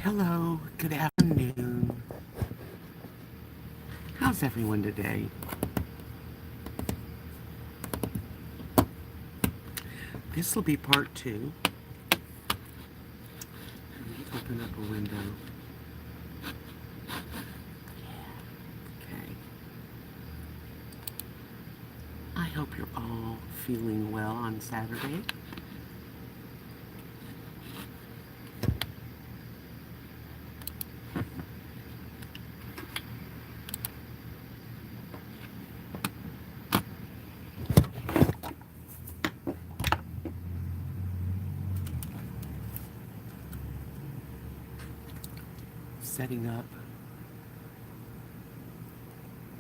Hello, good afternoon. How's everyone today? This will be part two. Let me open up a window. Okay. I hope you're all feeling well on Saturday. Setting up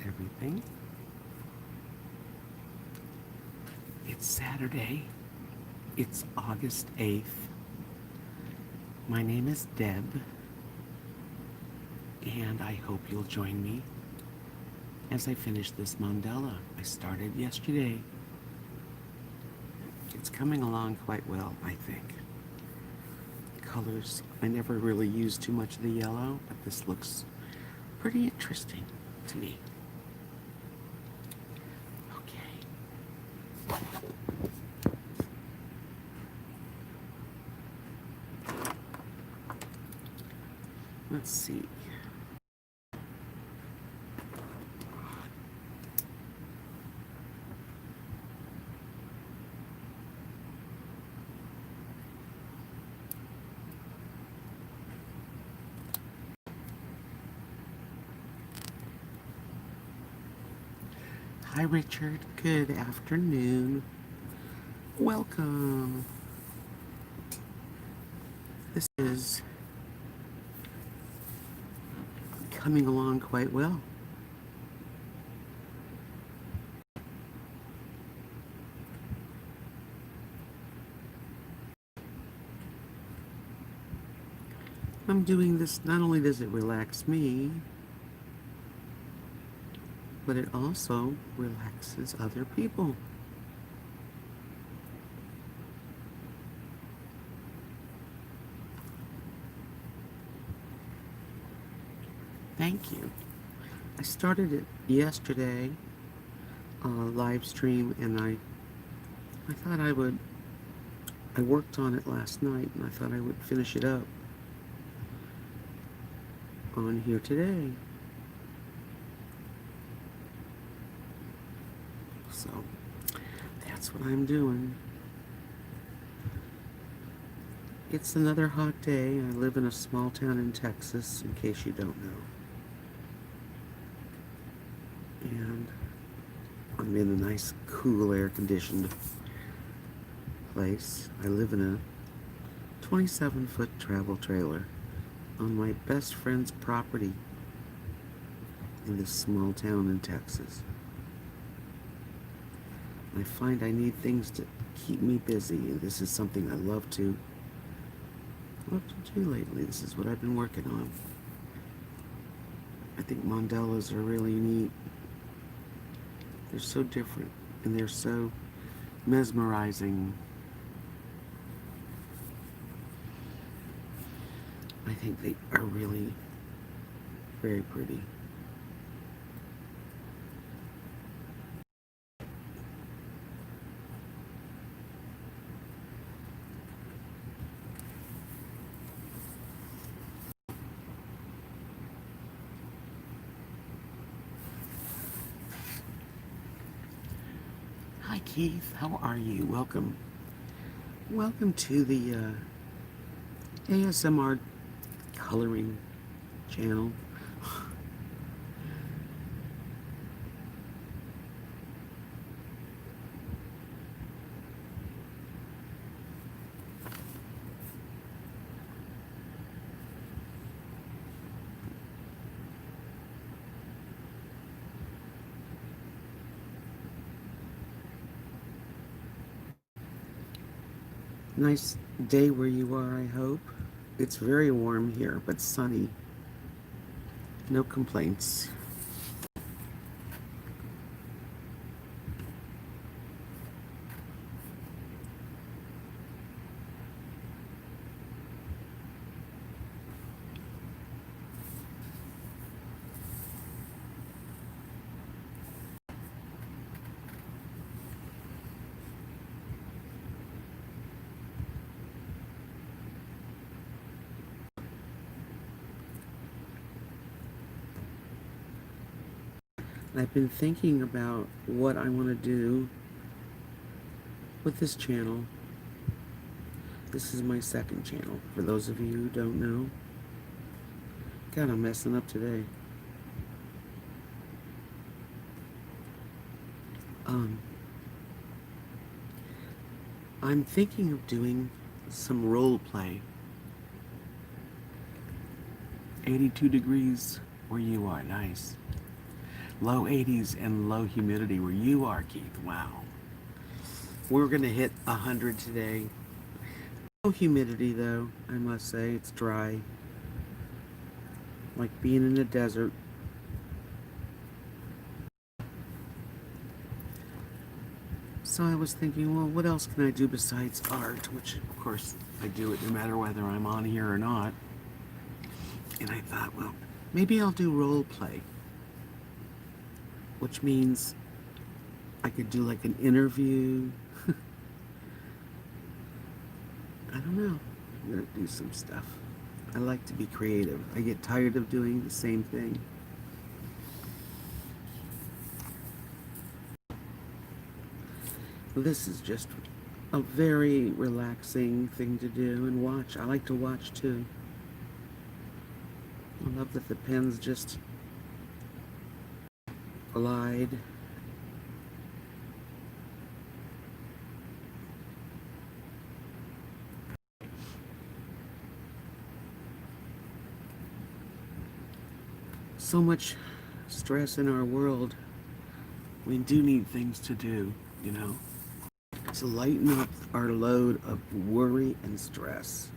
everything. It's Saturday. It's August 8th. My name is Deb, and I hope you'll join me as I finish this mandala I started yesterday. It's coming along quite well, I think. Colors, I never really use too much of the yellow, but this looks pretty interesting to me. Okay. Let's see. Hi, Richard. Good afternoon. Welcome. This is coming along quite well. I'm doing this, not only does it relax me, but it also relaxes other people. Thank you. I started it yesterday, live stream, and I thought I worked on it last night, and I thought I would finish it up on here today. So that's what I'm doing. It's another hot day. I live in a small town in Texas, in case you don't know. And I'm in a nice, cool, air-conditioned place. I live in a 27-foot travel trailer on my best friend's property in this small town in Texas. I find I need things to keep me busy, and this is something I love to do lately. This is what I've been working on. I think mandalas are really neat. They're so different, and they're so mesmerizing. I think they are really very pretty. Hi Keith, how are you? Welcome. Welcome to the ASMR coloring channel. Nice day where you are, I hope. It's very warm here, but sunny. No complaints. I've been thinking about what I want to do with this channel. This is my second channel, for those of you who don't know. God, I'm messing up today. I'm thinking of doing some role play. 82 degrees where you are, nice. Low 80s and low humidity where you are, Keith, wow. We're gonna hit 100 today. No humidity though, I must say, it's dry. Like being in the desert. So I was thinking, well, what else can I do besides art? Which, of course, I do it no matter whether I'm on here or not. And I thought, well, maybe I'll do role play. Which means I could do like an interview. I don't know. I'm gonna do some stuff. I like to be creative. I get tired of doing the same thing. This is just a very relaxing thing to do and watch. I like to watch too. I love that the pens just glide. So much stress in our world. We do need things to do, you know, to lighten up our load of worry and stress,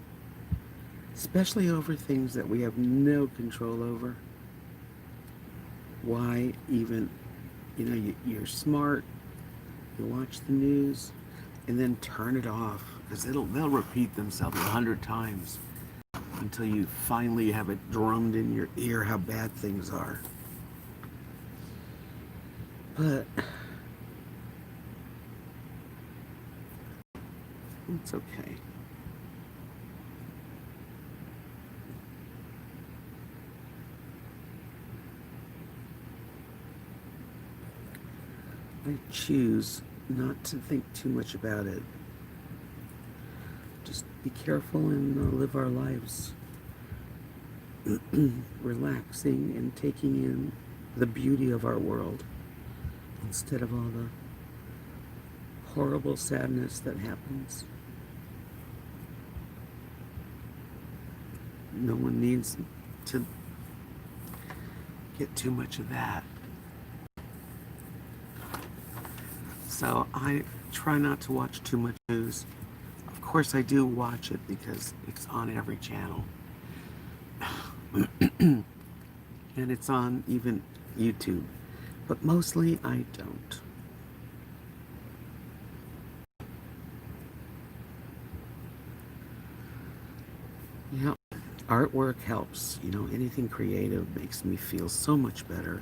especially over things that we have no control over. Why even, you know, you're smart, you watch the news, and then turn it off, because they'll repeat themselves 100 times until you finally have it drummed in your ear how bad things are. But it's okay. I choose not to think too much about it. Just be careful and live our lives. Relaxing and taking in the beauty of our world instead of all the horrible sadness that happens. No one needs to get too much of that. So I try not to watch too much news. Of course I do watch it because it's on every channel. And it's on even YouTube. But mostly I don't. Yeah, artwork helps. You know, anything creative makes me feel so much better.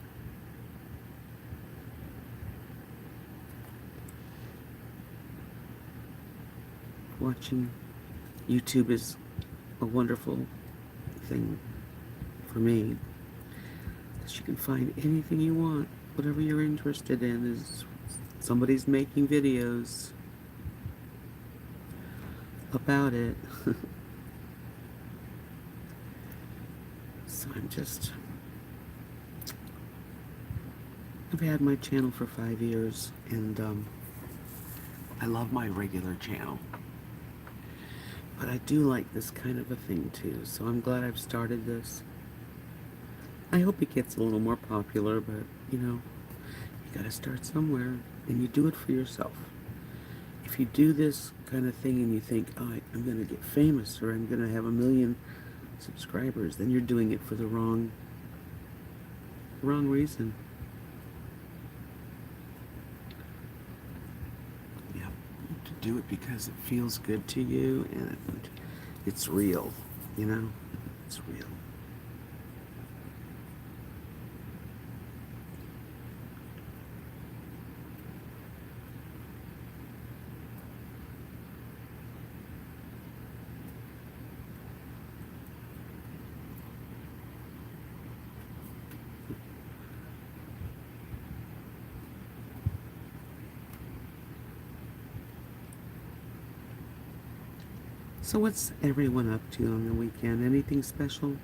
Watching YouTube is a wonderful thing for me, because you can find anything you want. Whatever you're interested in is somebody's making videos about it. So I've had my channel for 5 years, and I love my regular channel. But I do like this kind of a thing too, so I'm glad I've started this. I hope it gets a little more popular, but you know, you gotta start somewhere, and you do it for yourself. If you do this kind of thing and you think, oh, I'm gonna get famous or I'm gonna have 1 million subscribers, then you're doing it for the wrong reason. Yeah, to do it because it feels good to you and it's real, you know? It's real. So what's everyone up to on the weekend? Anything special?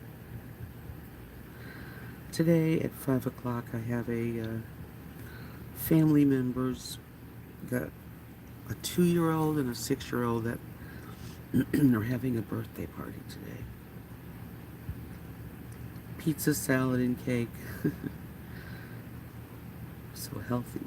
Today at 5 o'clock I have a family members, got a 2-year-old and a 6-year-old that are having a birthday party today. Pizza, salad, and cake. So healthy.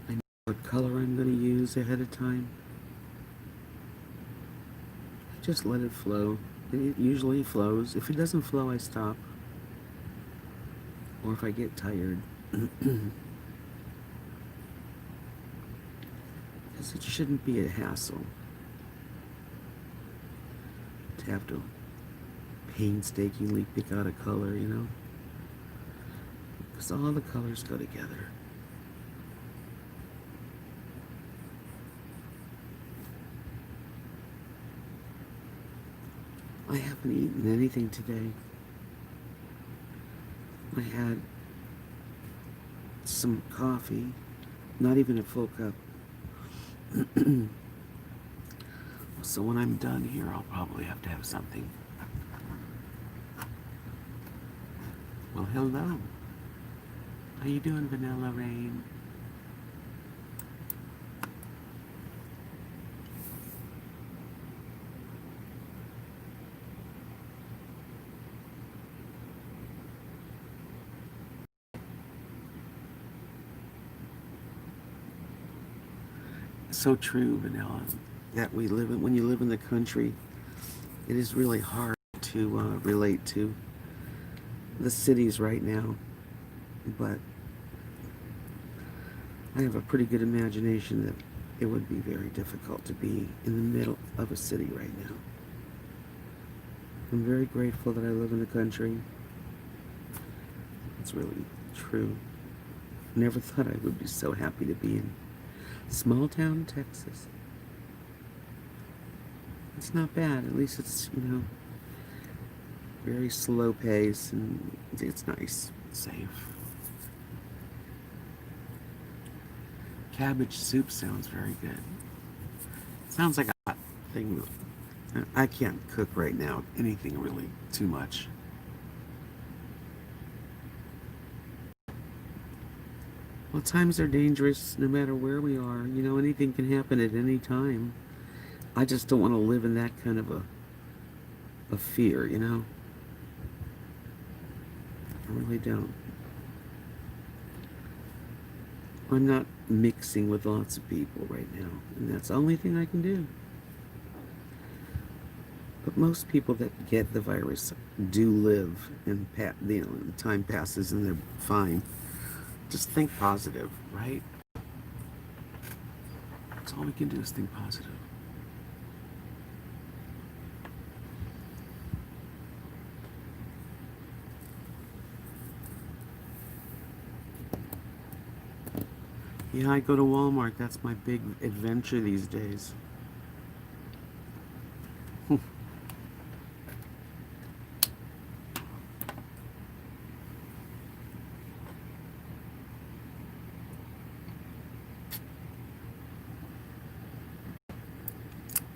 I know what color I'm going to use ahead of time. Just let it flow. It usually flows. If it doesn't flow, I stop. Or if I get tired. Because it shouldn't be a hassle to have to painstakingly pick out a color, you know? Because all the colors go together. I haven't eaten anything today. I had some coffee, not even a full cup. So when I'm done here, I'll probably have to have something. Well, hello. How you doing, Vanilla Rain? So true, Vanilla, that when you live in the country, it is really hard to relate to the cities right now. But I have a pretty good imagination that it would be very difficult to be in the middle of a city right now. I'm very grateful that I live in the country. It's really true. Never thought I would be so happy to be in small town Texas. It's not bad. At least it's, very slow pace and it's nice, safe. Cabbage soup sounds very good. Sounds like a hot thing. I can't cook right now, anything really too much. Well, times are dangerous no matter where we are. Anything can happen at any time. I just don't want to live in that kind of a fear, I really don't. I'm not mixing with lots of people right now, and that's the only thing I can do. But most people that get the virus do live, and time passes and they're fine. Just think positive, right? That's all we can do is think positive. Yeah, I go to Walmart. That's my big adventure these days.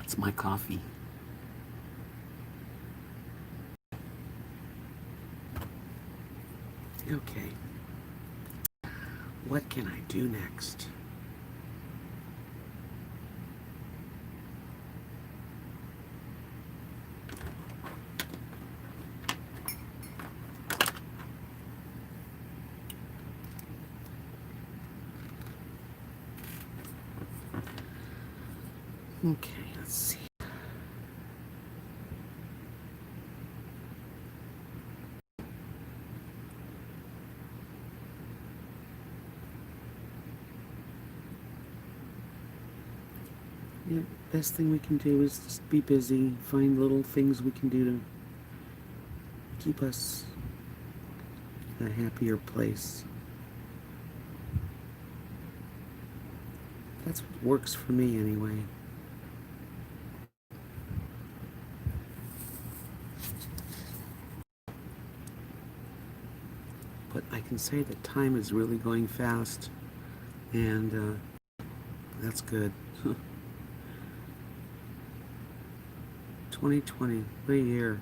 It's my coffee. Okay. What can I do next? Okay, let's see. Yeah, best thing we can do is just be busy, find little things we can do to keep us a happier place. That's what works for me anyway. But I can say that time is really going fast, and that's good. 2020, what a year.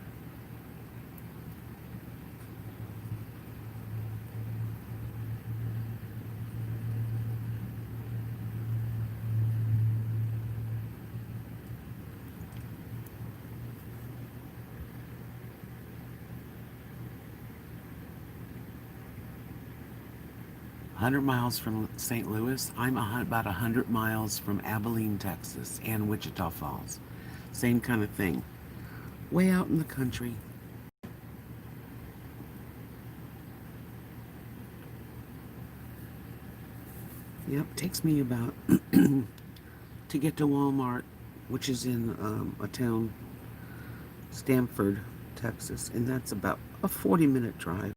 100 miles from St. Louis. I'm about 100 miles from Abilene, Texas, and Wichita Falls. Same kind of thing. Way out in the country. Yep, takes me about to get to Walmart, which is in a town, Stamford, Texas, and that's about a 40-minute drive.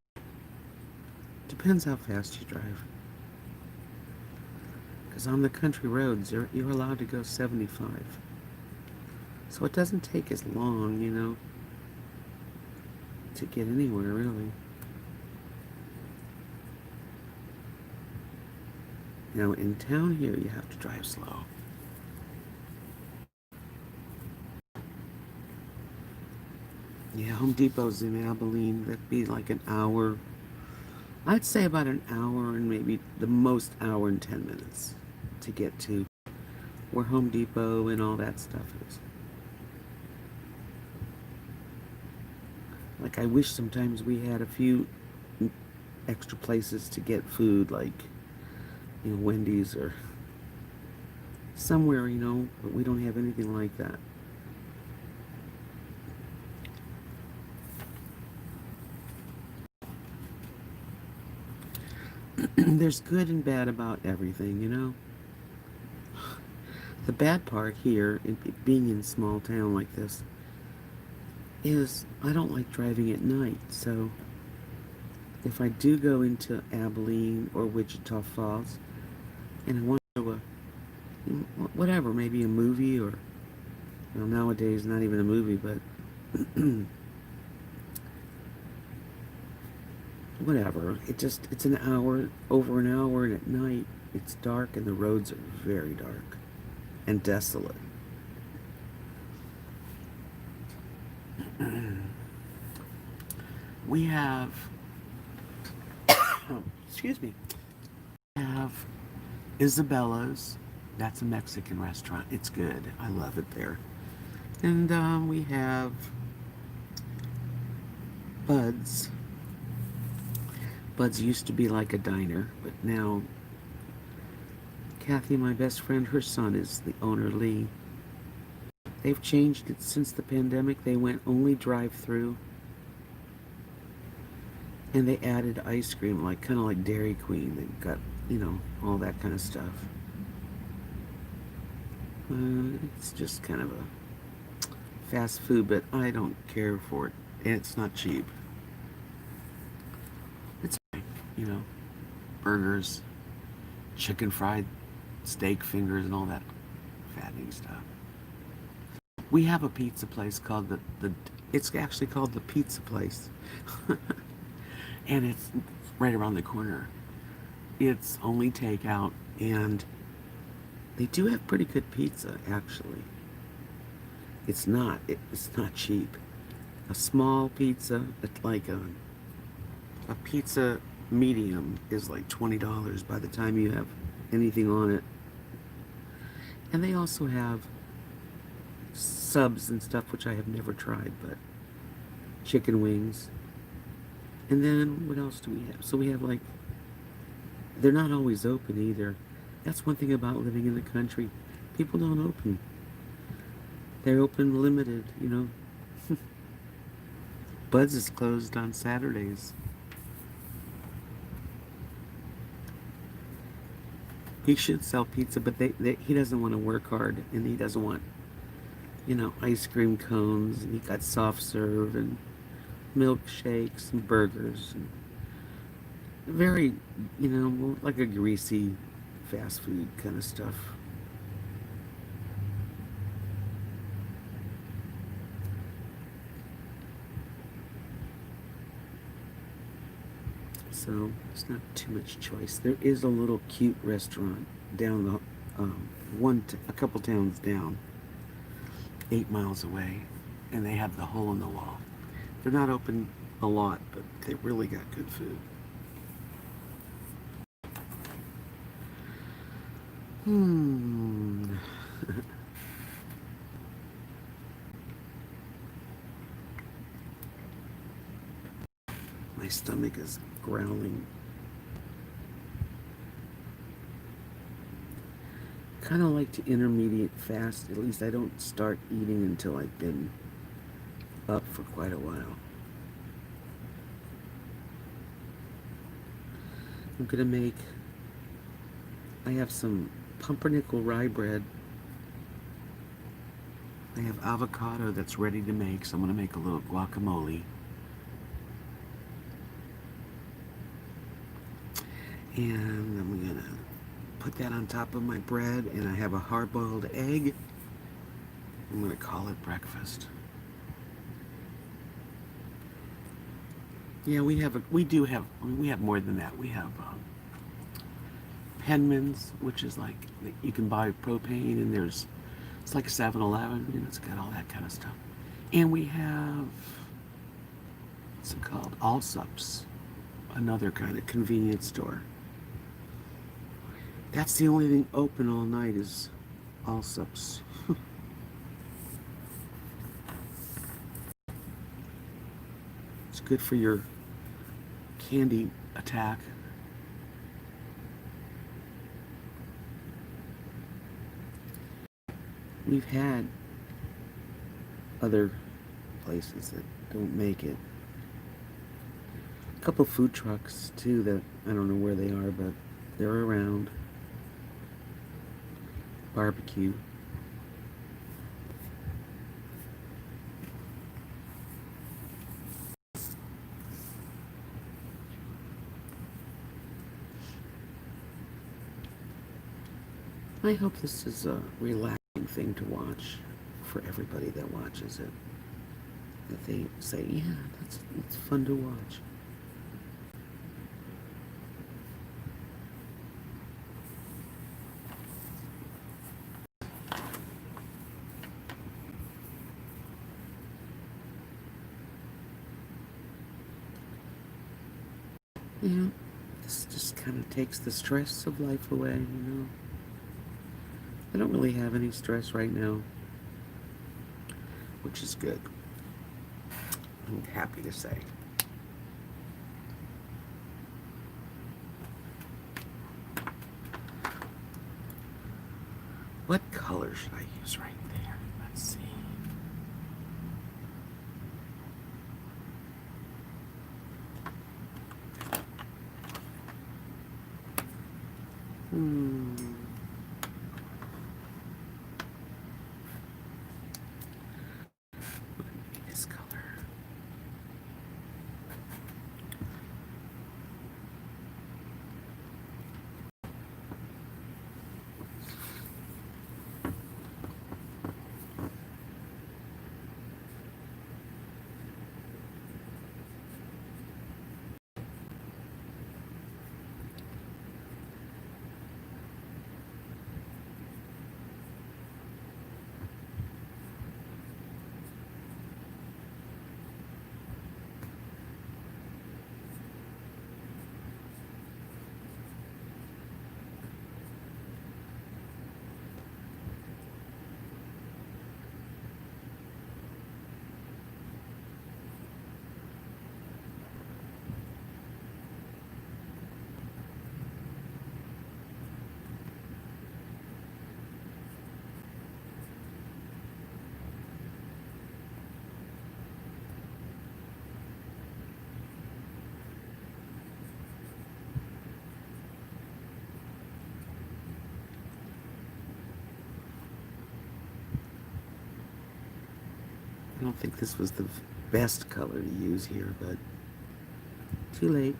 Depends how fast you drive. Because on the country roads, you're allowed to go 75. So it doesn't take as long, to get anywhere, really. In town here, you have to drive slow. Yeah, Home Depot's in Abilene. That'd be like an hour. I'd say about an hour and maybe the most hour and 10 minutes to get to where Home Depot and all that stuff is. Like, I wish sometimes we had a few extra places to get food, like, Wendy's or somewhere, but we don't have anything like that. There's good and bad about everything. The bad part here, in being in a small town like this, is I don't like driving at night. So if I do go into Abilene or Wichita Falls and I want to go whatever, maybe a movie or nowadays not even a movie, but whatever. It's an hour, over an hour, and at night it's dark and the roads are very dark and desolate. We have, excuse me, we have Isabella's. That's a Mexican restaurant. It's good. I love it there. And we have Bud's. Bud's used to be like a diner, but now Kathy, my best friend, her son is the owner, Lee. They've changed it since the pandemic. They went only drive-through. And they added ice cream, kind of like Dairy Queen. They've got, all that kind of stuff. It's just kind of a fast food, but I don't care for it. And it's not cheap. It's, burgers, chicken fried steak fingers, and all that fattening stuff. We have a pizza place called it's actually called the Pizza Place. And it's right around the corner. It's only takeout, and they do have pretty good pizza, actually. It's not cheap. A small pizza, like a pizza medium, is like $20 by the time you have anything on it. And they also have subs and stuff, which I have never tried, but chicken wings. And then what else do we have? So we have they're not always open either. That's one thing about living in the country. People don't open. They're open limited, Bud's is closed on Saturdays. He should sell pizza, but he doesn't want to work hard, and he doesn't want, ice cream cones, and he got soft serve and milkshakes and burgers. And very, like a greasy fast food kind of stuff. So it's not too much choice. There is a little cute restaurant down the a couple towns down, 8 miles away, and they have the hole in the wall. They're not open a lot, but they really got good food. Hmm. My stomach is growling. Kind of like to intermediate fast. At least I don't start eating until I've been up for quite a while. I'm gonna make, I have some pumpernickel rye bread. I have avocado that's ready to make, so I'm gonna make a little guacamole. And I'm gonna put that on top of my bread, and I have a hard-boiled egg. I'm gonna call it breakfast. Yeah, we have more than that. We have Penman's, which is like, you can buy propane, and it's like 7-Eleven, it's got all that kind of stuff. And we have, what's it called? Allsup's, another kind of convenience store. That's the only thing open all night is Allsup's. It's good for your candy attack. We've had other places that don't make it. A couple food trucks too that I don't know where they are, but they're around. Barbecue. I hope this is a relaxing thing to watch for everybody that watches it. That they say, yeah, it's fun to watch. Yeah, this just kind of takes the stress of life away. I don't really have any stress right now, which is good. I'm happy to say. What color should I use right there? Let's see. This color. I don't think this was the best color to use here, but too late.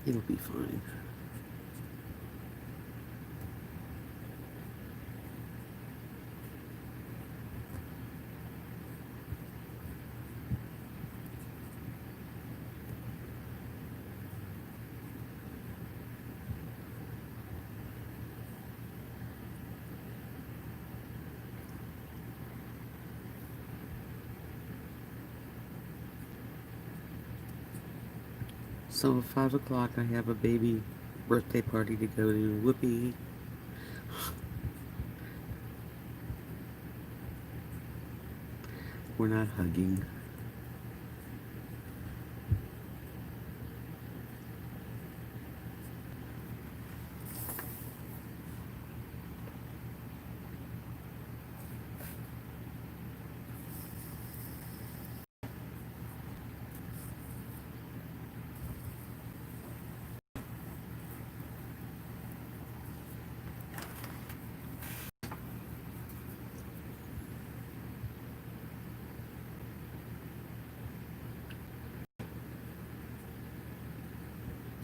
It'll be fine. So at 5 o'clock I have a baby birthday party to go to. Whoopee. We're not hugging.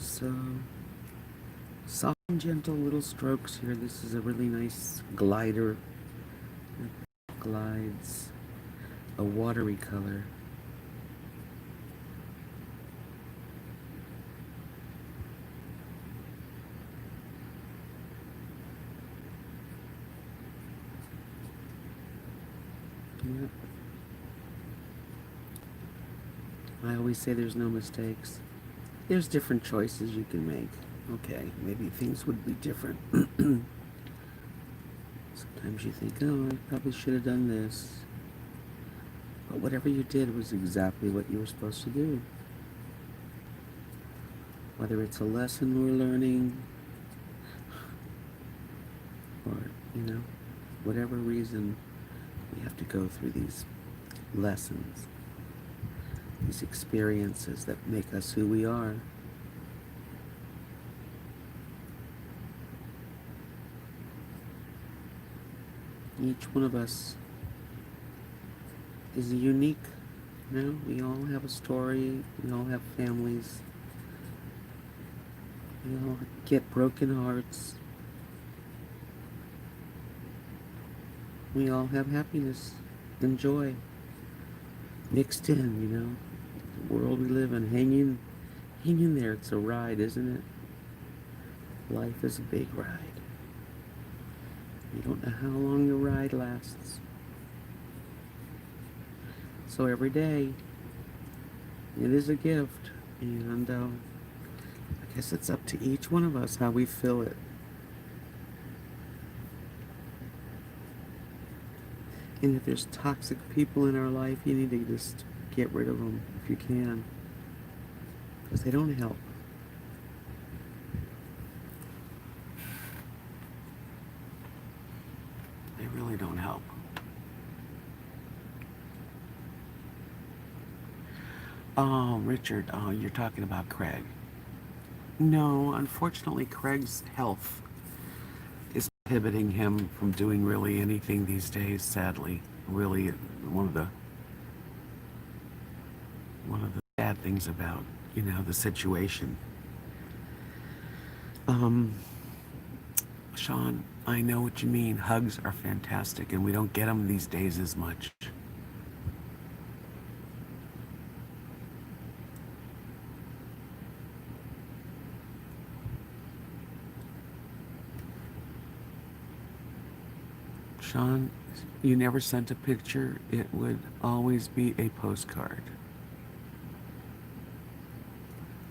So, soft and gentle little strokes here. This is a really nice glider. It glides a watery color. Yep. I always say there's no mistakes. There's different choices you can make. Okay, maybe things would be different. Sometimes you think, oh, I probably should have done this. But whatever you did was exactly what you were supposed to do. Whether it's a lesson we're learning, or, whatever reason we have to go through these lessons, these experiences that make us who we are. Each one of us is unique. We all have a story. We all have families. We all get broken hearts. We all have happiness and joy mixed in, the world we live in. Hang in there. It's a ride, isn't it? Life is a big ride. You don't know how long the ride lasts. So every day, it is a gift. And I guess it's up to each one of us how we fill it. And if there's toxic people in our life, you need to just get rid of them if you can. Because they don't help. They really don't help. Oh, Richard, you're talking about Craig. No, unfortunately, Craig's health is prohibiting him from doing really anything these days, sadly. Really, one of the bad things about, the situation. Sean, I know what you mean. Hugs are fantastic, and we don't get them these days as much. Sean, you never sent a picture. It would always be a postcard.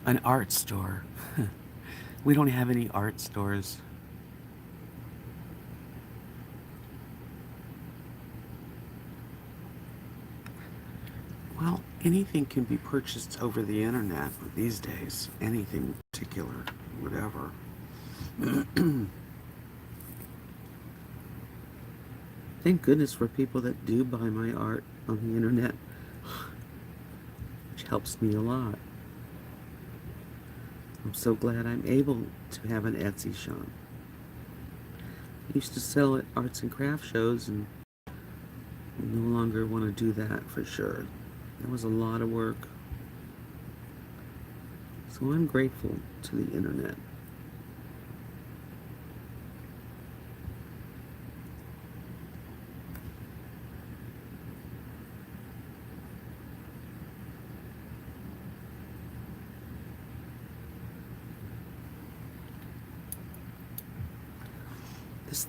An art store. We don't have any art stores. Well, anything can be purchased over the internet these days. Anything particular, whatever. Thank goodness for people that do buy my art on the internet, which helps me a lot. I'm so glad I'm able to have an Etsy shop. I used to sell at arts and craft shows, and I no longer want to do that for sure. That was a lot of work. So I'm grateful to the internet.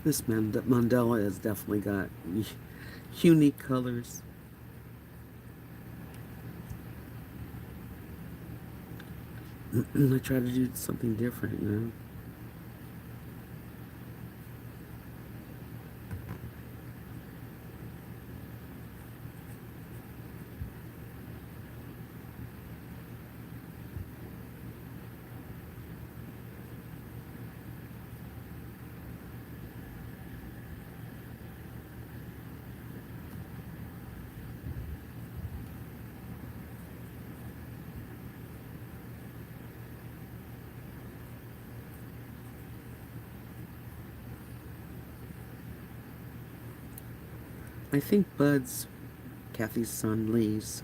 This mandala has definitely got unique colors. I try to do something different, you know. I think Bud's, Kathy's son Lee's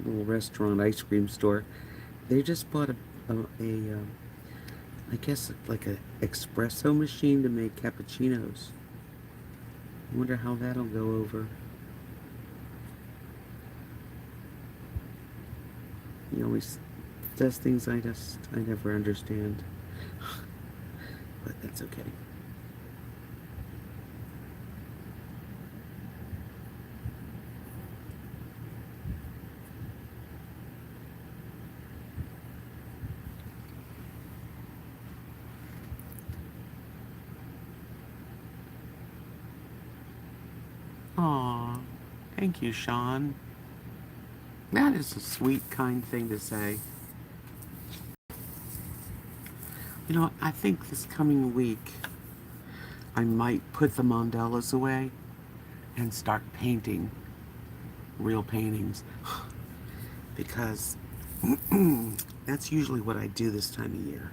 little restaurant ice cream store, they just bought a I guess like a espresso machine to make cappuccinos. I wonder how that'll go over. He always does things I never understand. But that's okay. Aw, thank you, Sean. That is a sweet, kind thing to say. You know, I think this coming week I might put the mandalas away and start painting real paintings because that's usually what I do this time of year.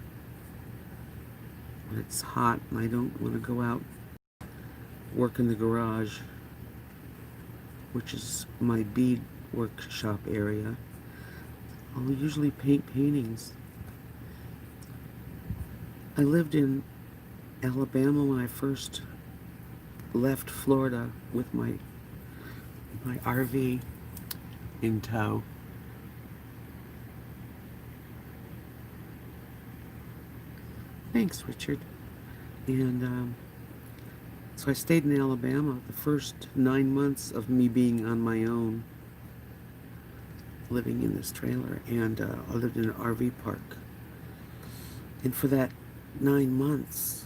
When it's hot and I don't want to go out work in the garage, which is my bead workshop area, I'll usually paint paintings. I lived in Alabama when I first left Florida with my RV in tow. Thanks, Richard. And so I stayed in Alabama the first 9 months of me being on my own, living in this trailer, and I lived in an RV park. And for that 9 months,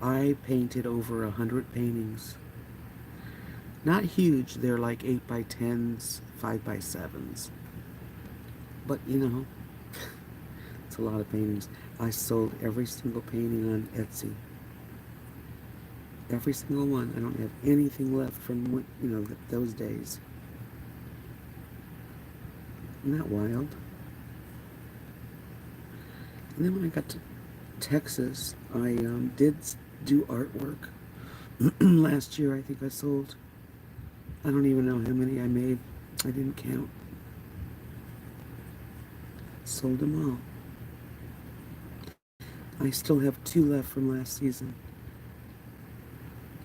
I painted over 100 paintings. Not huge, they're like 8x10s, 5x7s. But you know, it's a lot of paintings. I sold every single painting on Etsy. Every single one. I don't have anything left from, you know, those days. Isn't that wild? And then when I got to Texas, I did do artwork. Last year, I think I sold, I don't even know how many I made. I didn't count. Sold them all. I still have 2 left from last season.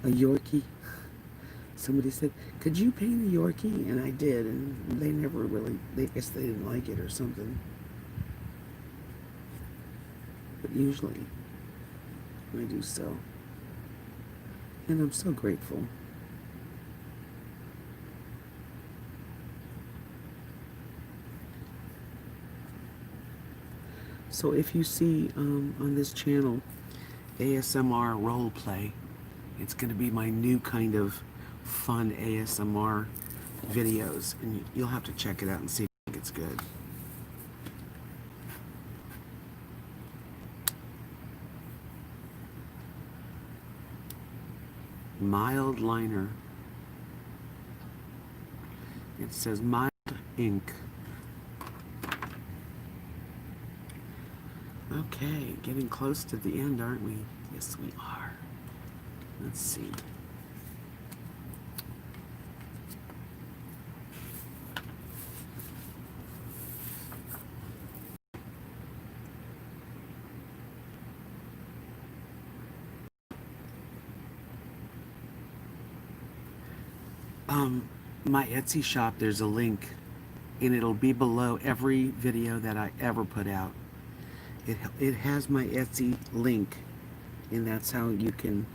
A Yorkie. Somebody said, could you paint a Yorkie? And I did, and they never really, I guess they didn't like it or something. But usually, I do so. And I'm so grateful. So if you see on this channel ASMR role play, it's going to be my new kind of fun ASMR videos, and you'll have to check it out and see if it's good. Mild liner. It says mild ink. Okay, getting close to the end, aren't we? Yes, we are. Let's see. My Etsy shop, there's a link, and it'll be below every video that I ever put out. It has my Etsy link, and that's how you can.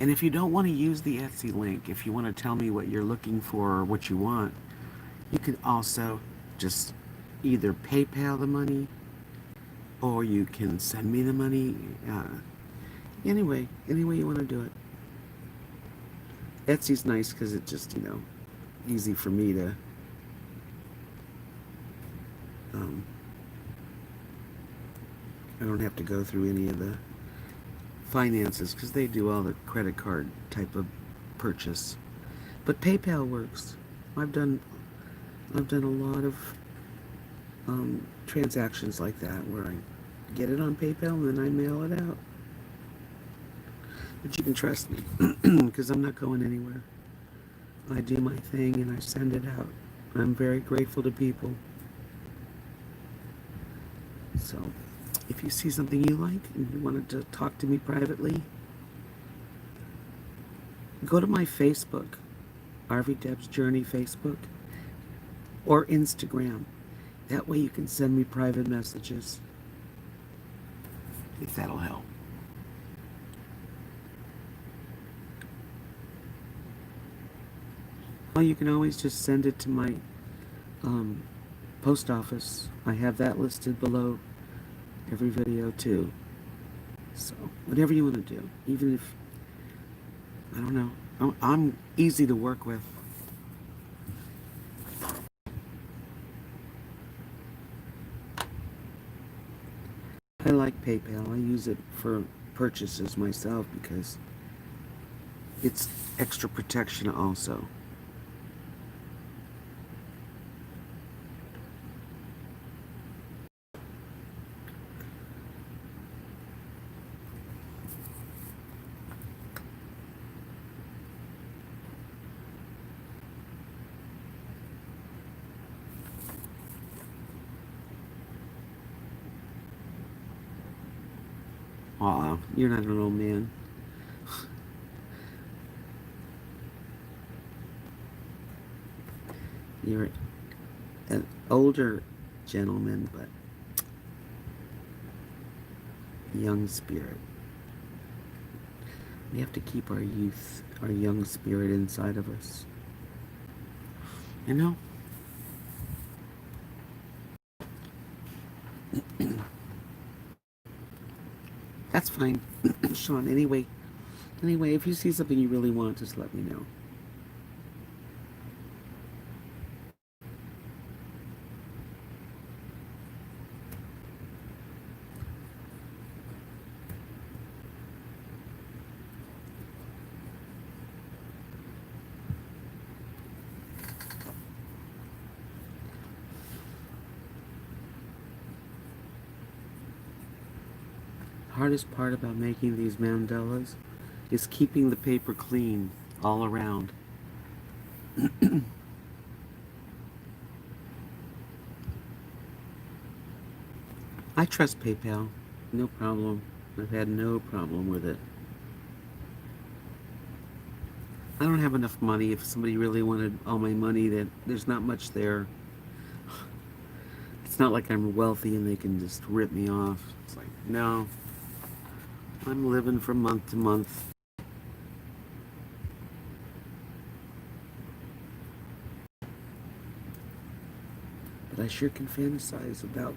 And if you don't want to use the Etsy link, if you want to tell me what you're looking for or what you want, you can also just either PayPal the money or you can send me the money. Any way you want to do it. Etsy's nice because it's just, easy for me to um, I don't have to go through any of the finances because they do all the credit card type of purchase. But PayPal works. I've done I've done a lot of transactions like that where I get it on PayPal and then I mail it out. But you can trust me because I'm not going anywhere. I do my thing and I send it out. I'm very grateful to people. So, if you see something you like and you wanted to talk to me privately, go to my Facebook, RV Debs Journey Facebook, or Instagram. That way you can send me private messages, if that'll help. Well, you can always just send it to my post office. I have that listed below every video too. So, whatever you want to do, even if, I don't know, I'm easy to work with. I like PayPal. I use it for purchases myself because it's extra protection also. Aw, you're not an old man. You're an older gentleman, but young spirit. We have to keep our youth, our young spirit inside of us. You know? That's fine, Sean. Anyway, if you see something you really want, just let me know. Hardest part about making these mandalas is keeping the paper clean all around. I trust PayPal. No problem. I've had no problem with it. I don't have enough money. If somebody really wanted all my money, that there's not much there. It's not like I'm wealthy and they can just rip me off. It's like, no. I'm living from month to month. But I sure can fantasize about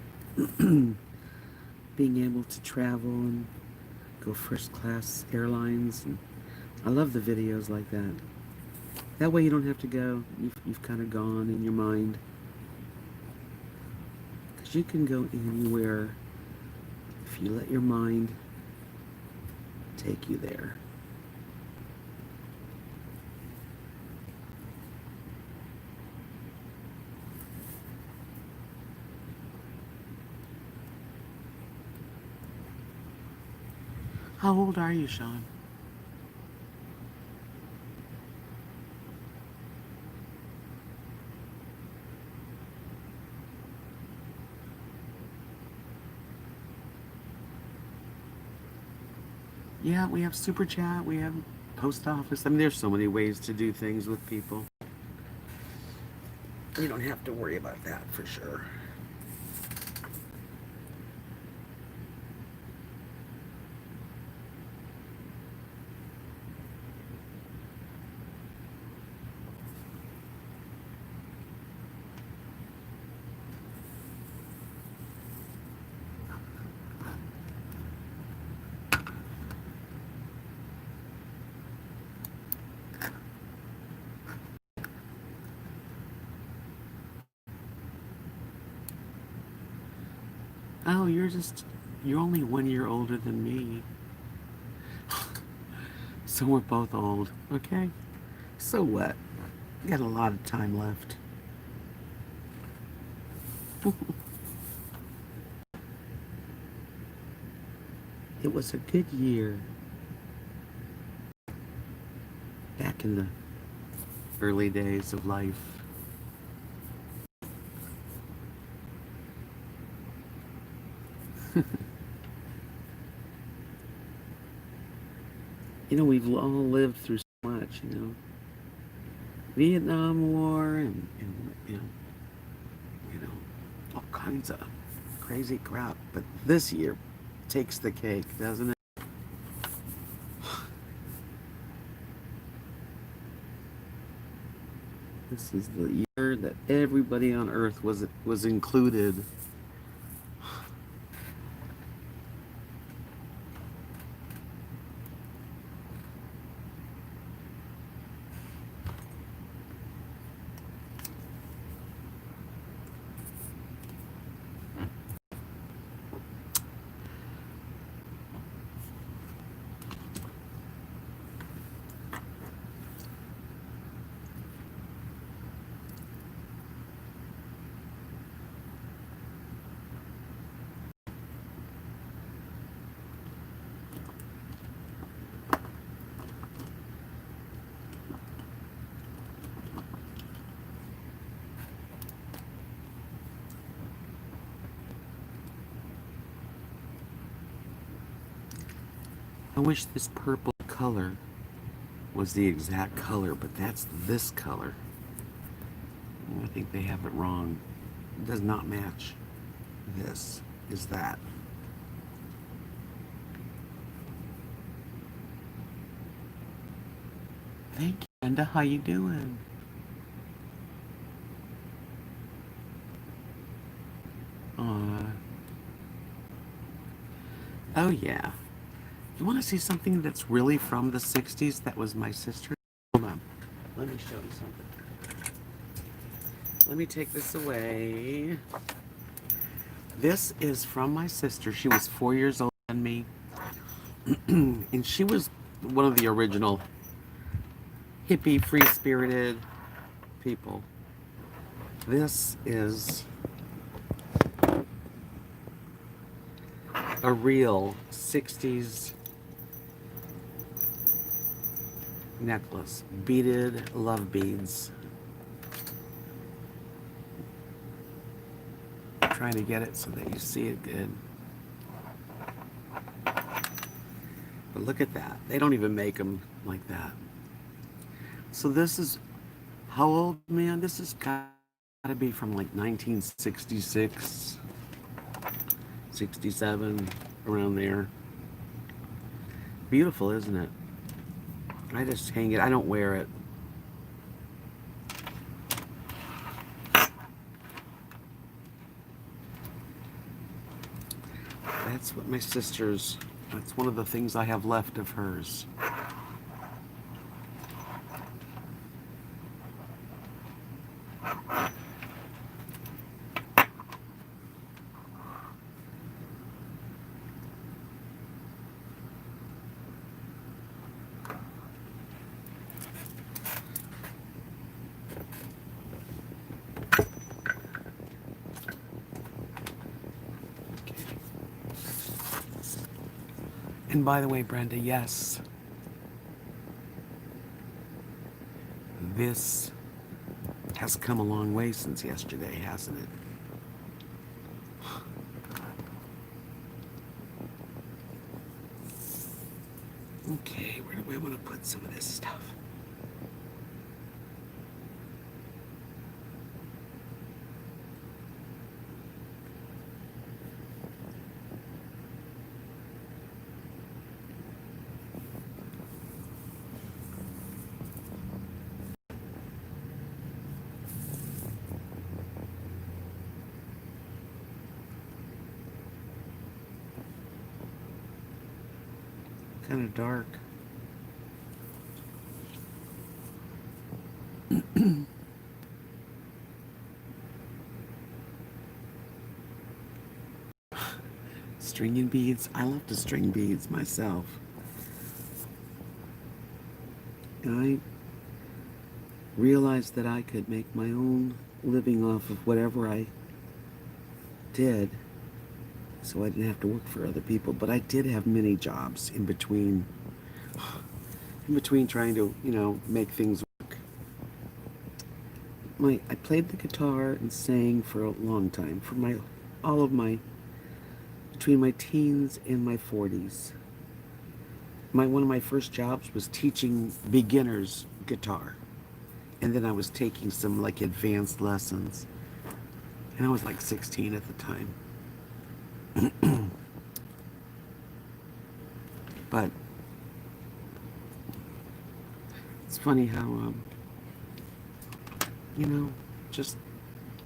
being able to travel and go first class airlines. And I love the videos like that. That way you don't have to go. You've kind of gone in your mind. Because you can go anywhere if you let your mind take you there. How old are you, Sean? Yeah, we have super chat, we have post office. I mean, there's so many ways to do things with people. You don't have to worry about that for sure. Oh, you're only 1 year older than me. So we're both old, okay? So what? We got a lot of time left. It was a good year back in the early days of life. We've all lived through so much. Vietnam War and all kinds of crazy crap. But this year takes the cake, doesn't it? This is the year that everybody on Earth was included. I wish this purple color was the exact color, but that's this color. I think they have it wrong. It does not match. This is that. Thank you, Brenda. How you doing? Uh, oh yeah. You want to see something that's really from the 60s? That was my sister. Hold on. Let me show you something. Let me take this away. This is from my sister. She was 4 years older than me. And she was one of the original hippie, free-spirited people. This is a real 60s necklace. Beaded love beads. I'm trying to get it so that you see it good. But look at that. They don't even make them like that. So this is, how old, man? This has got to be from like 1966, 67, around there. Beautiful, isn't it? I just hang it. I don't wear it. That's what my sister's, that's one of the things I have left of hers. And by the way, Brenda, yes, this has come a long way since yesterday, hasn't it? Okay, where do we want to put some of this stuff? kind of dark. Stringing beads. I love to string beads myself. And I realized that I could make my own living off of whatever I did, so I didn't have to work for other people. But I did have many jobs in between trying to, make things work. I played the guitar and sang for a long time, for between my teens and my 40s. One of my first jobs was teaching beginners guitar. And then I was taking some like advanced lessons. And I was like 16 at the time. But it's funny how, just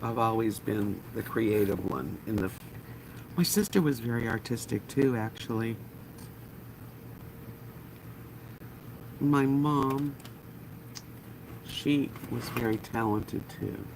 I've always been the creative one. My sister was very artistic too, actually. My mom, she was very talented too.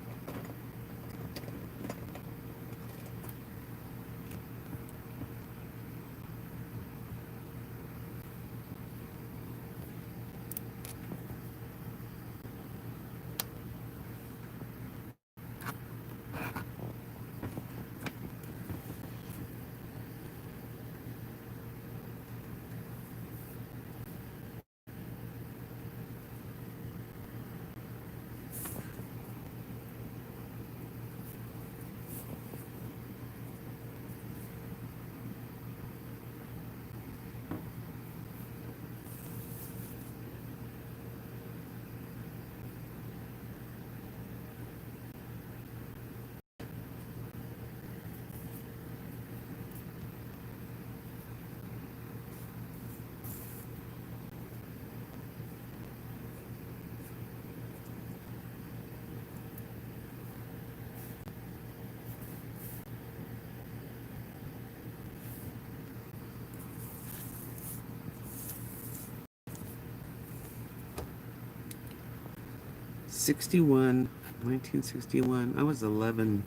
'61, 1961. I was 11.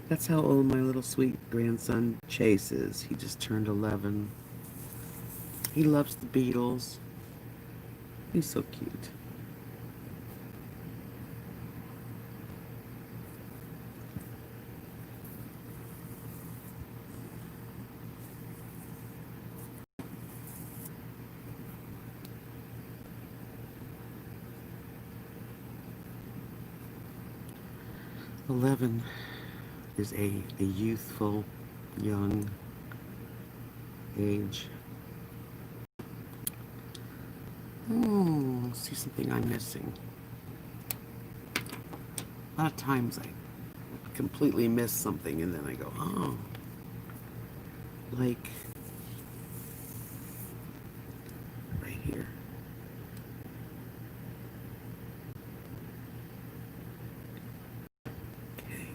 That's how old my little sweet grandson Chase is. He just turned 11. He loves the Beatles. He's so cute. '11 is a youthful, young age. See something I'm missing. A lot of times I completely miss something and then I go, oh, like right here. Okay.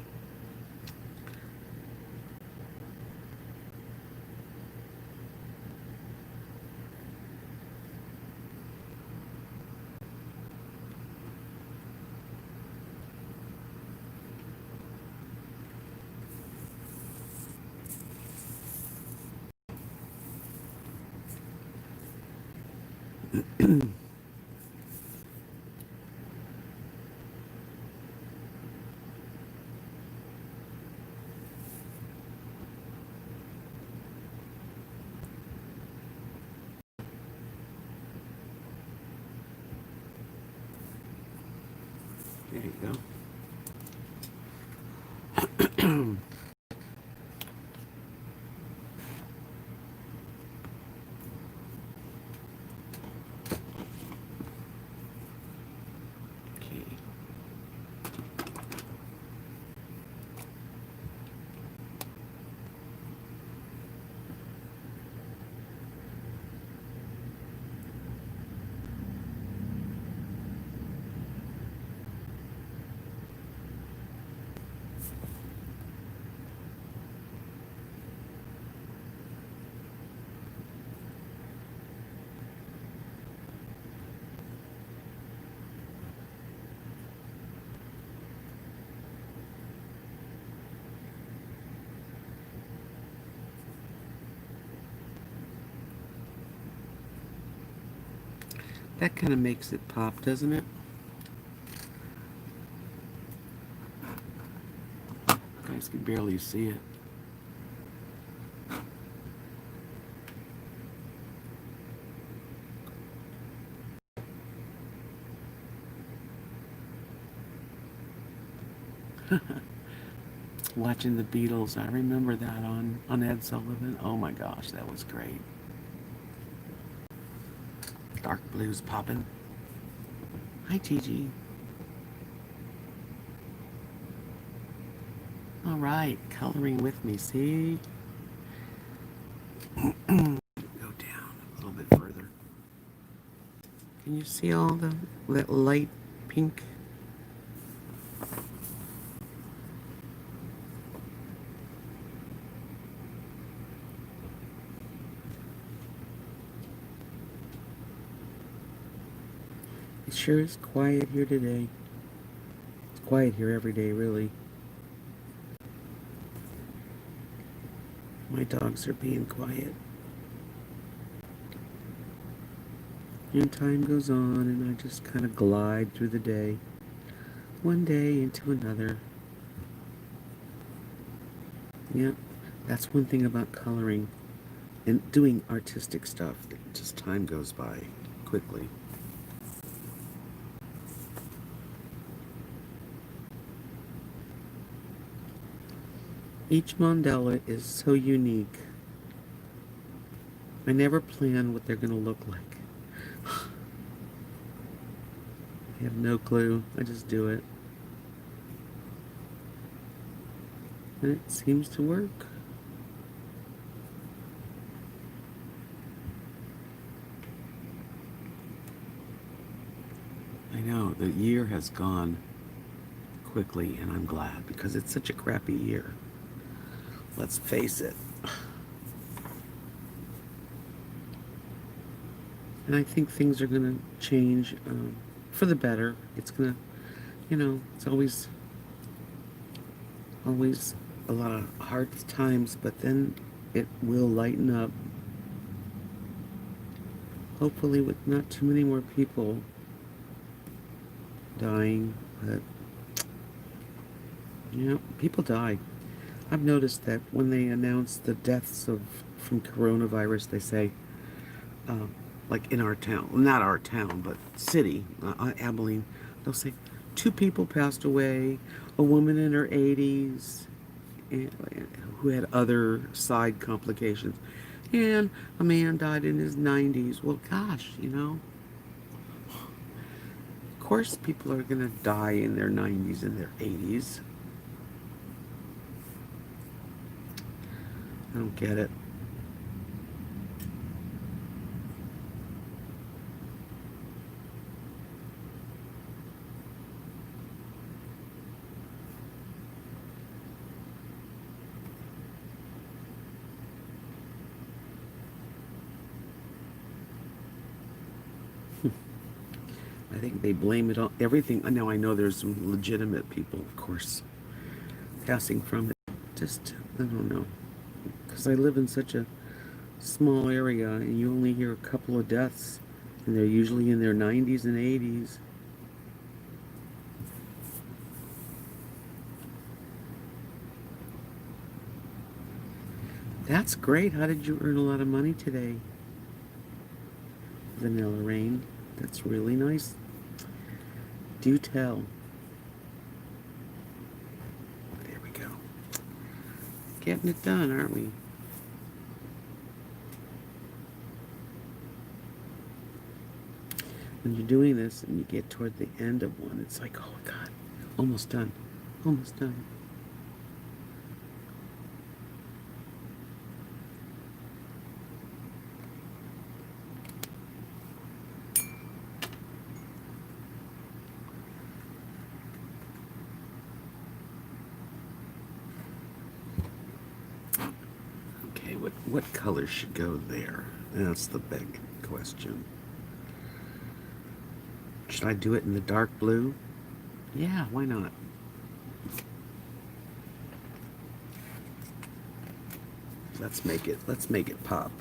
There you go. Okay. That kind of makes it pop, doesn't it? You guys can barely see it. Watching the Beatles, I remember that on Ed Sullivan. Oh my gosh, that was great. Dark blues popping. Hi, Gigi. All right, coloring with me. See, go down a little bit further. Can you see all that light pink? It sure is quiet here today. It's quiet here every day, really. My dogs are being quiet. And time goes on, and I just kind of glide through the day. One day into another. Yeah, that's one thing about coloring and doing artistic stuff. Just time goes by quickly. Each mandala is so unique. I never plan what they're going to look like. I have no clue. I just do it. And it seems to work. I know, the year has gone quickly, and I'm glad because it's such a crappy year. Let's face it. And I think things are going to change for the better. It's going to, it's always a lot of hard times, but then it will lighten up. Hopefully with not too many more people dying, but people die. I've noticed that when they announce the deaths from coronavirus, they say, like in our town, not our town, but city, Abilene, they'll say 2 people passed away, a woman in her 80s, who had other side complications, and a man died in his 90s. Well, gosh, of course people are going to die in their 90s and their 80s. I don't get it. I think they blame it on everything. Now I know there's some legitimate people, of course, passing from it. Just, I don't know. Because I live in such a small area, and you only hear a couple of deaths, and they're usually in their 90s and 80s. That's great. How did you earn a lot of money today? Vanilla Rain. That's really nice. Do tell. There we go. Getting it done, aren't we? When you're doing this and you get toward the end of one, it's like, oh God, almost done. Almost done. What color should go there? That's the big question. Should I do it in the dark blue? Yeah, why not? Let's make it pop.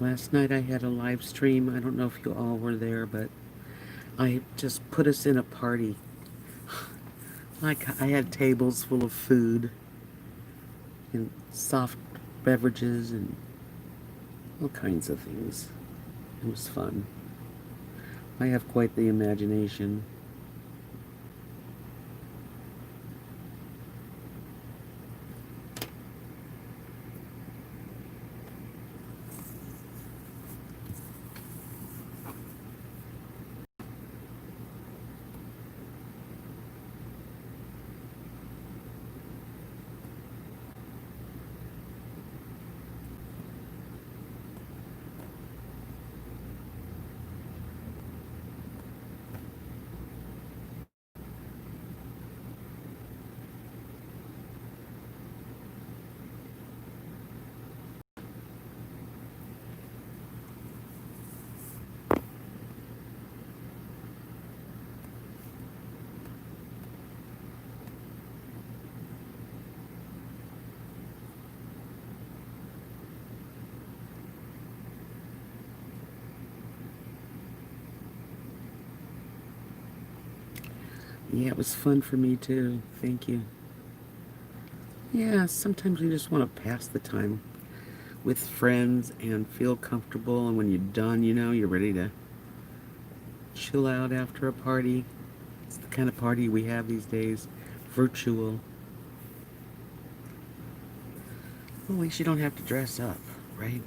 Last night I had a live stream. I don't know if you all were there, but I just put us in a party. Like I had tables full of food and soft beverages and all kinds of things. It was fun. I have quite the imagination. Yeah, it was fun for me too. Thank you. Yeah, sometimes we just want to pass the time with friends and feel comfortable. And when you're done, you're ready to chill out after a party. It's the kind of party we have these days, virtual. Well, at least you don't have to dress up, right?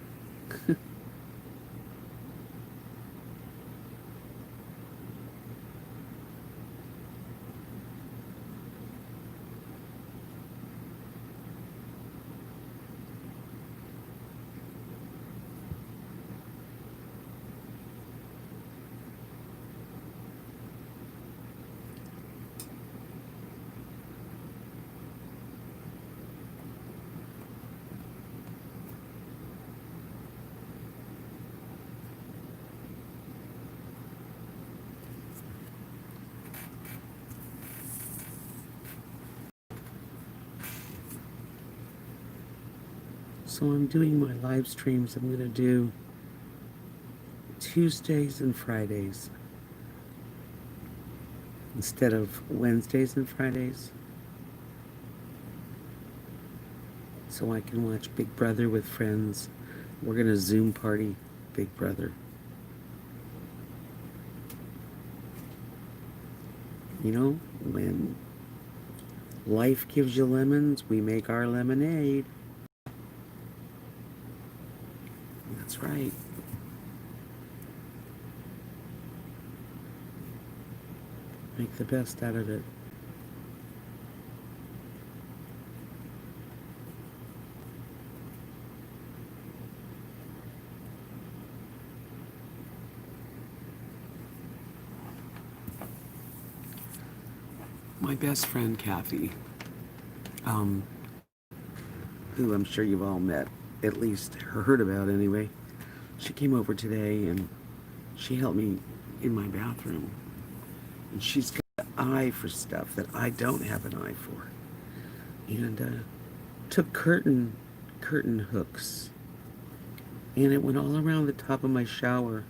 So I'm doing my live streams. I'm going to do Tuesdays and Fridays instead of Wednesdays and Fridays. So I can watch Big Brother with friends. We're going to Zoom party Big Brother. When life gives you lemons, we make our lemonade. That's right. Make the best out of it. My best friend, Kathy, who I'm sure you've all met, at least heard about anyway, she came over today and she helped me in my bathroom. And she's got an eye for stuff that I don't have an eye for. And took curtain hooks, and it went all around the top of my shower.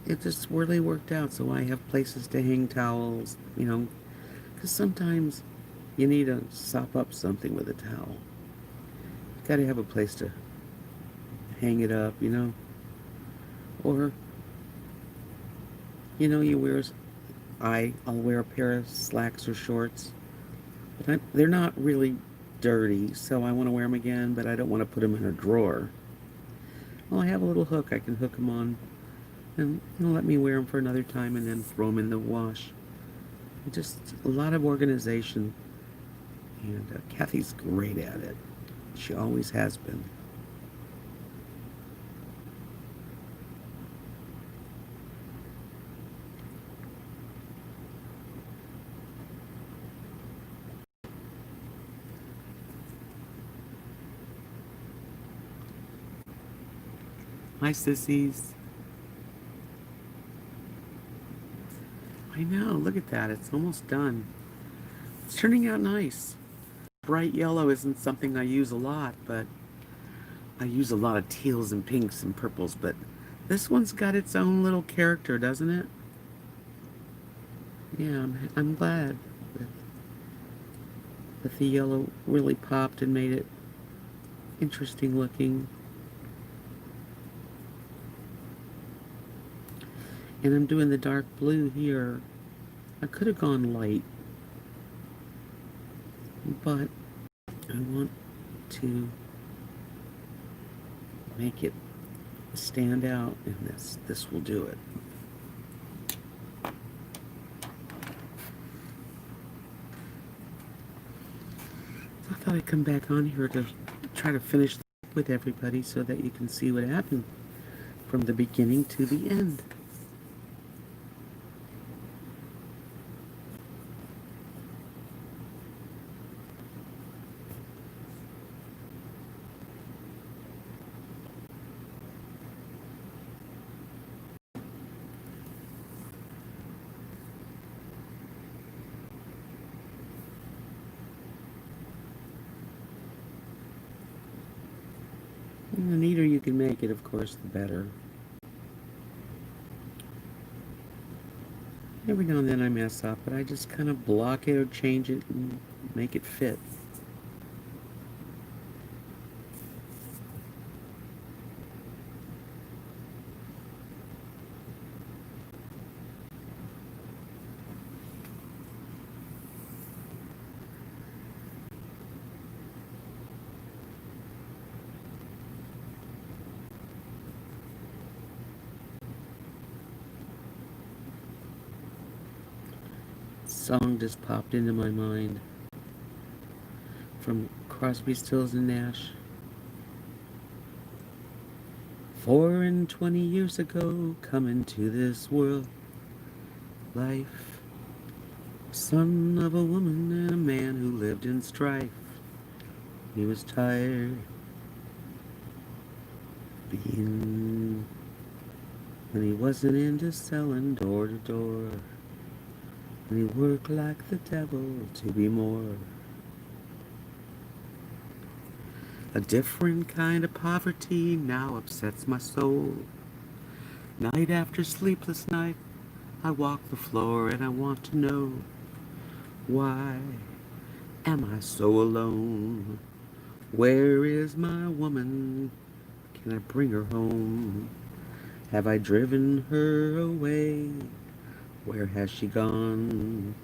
It just really worked out, so I have places to hang towels, because sometimes you need to sop up something with a towel. You gotta have a place to hang it up, or I'll wear a pair of slacks or shorts, but they're not really dirty, so I want to wear them again, but I don't want to put them in a drawer. Well, I have a little hook I can hook them on, and let me wear them for another time and then throw them in the wash. Just a lot of organization, and Kathy's great at it. She always has been. Hi, sissies. I know, look at that. It's almost done. It's turning out nice. Bright yellow isn't something I use a lot, but I use a lot of teals and pinks and purples, but this one's got its own little character, doesn't it? Yeah, I'm glad that the yellow really popped and made it interesting looking. And I'm doing the dark blue here. I could have gone light, but I want to make it stand out, and this will do it. I thought I'd come back on here to try to finish with everybody so that you can see what happened from the beginning to the end. And the neater you can make it, of course, the better. Every now and then I mess up, but I just kind of block it or change it and make it fit. Song just popped into my mind from Crosby, Stills and Nash. 24 years ago, come into this world, life, son of a woman and a man who lived in strife. He was tired being, when he wasn't into selling door to door. And he worked like the devil to be more. A different kind of poverty now upsets my soul. Night after sleepless night, I walk the floor and I want to know, why am I so alone? Where is my woman? Can I bring her home? Have I driven her away? Where has she gone?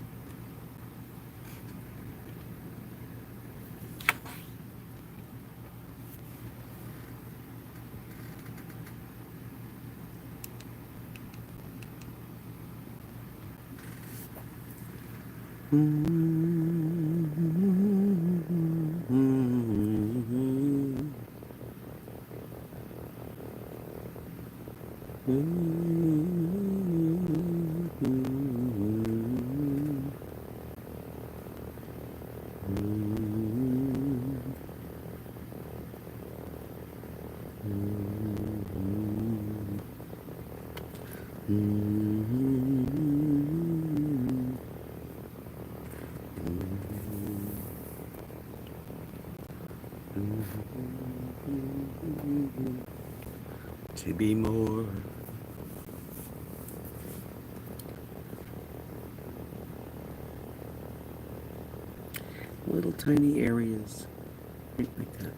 To be more. Little tiny areas like that.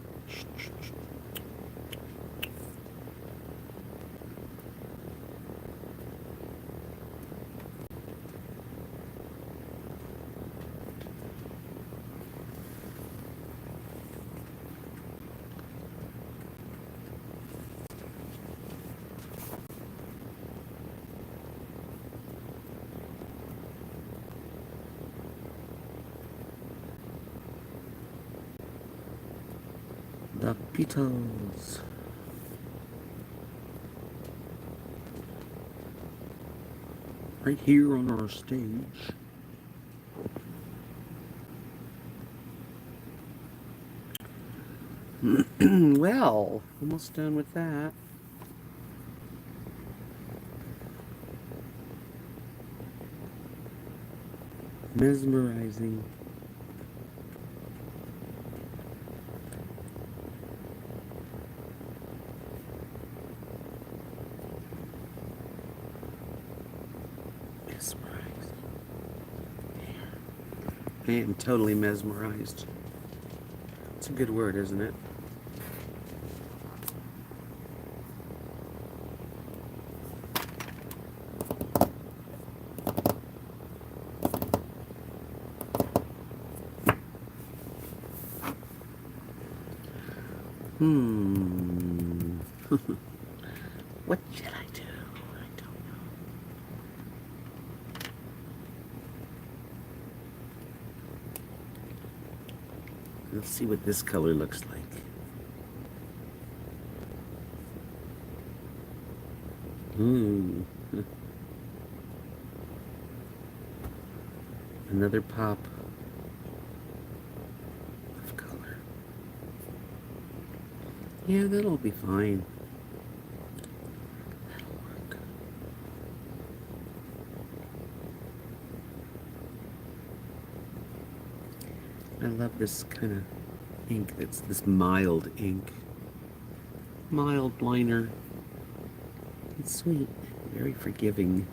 The Beatles. Right here on our stage. Well, almost done with that. Mesmerizing. I am totally mesmerized. It's a good word, isn't it? What should I do? I don't know. Let's see what this color looks like. Another pop of color. Yeah, that'll be fine. That'll work. I love this kind of ink. It's this mild ink. Mild liner. It's sweet. Very forgiving.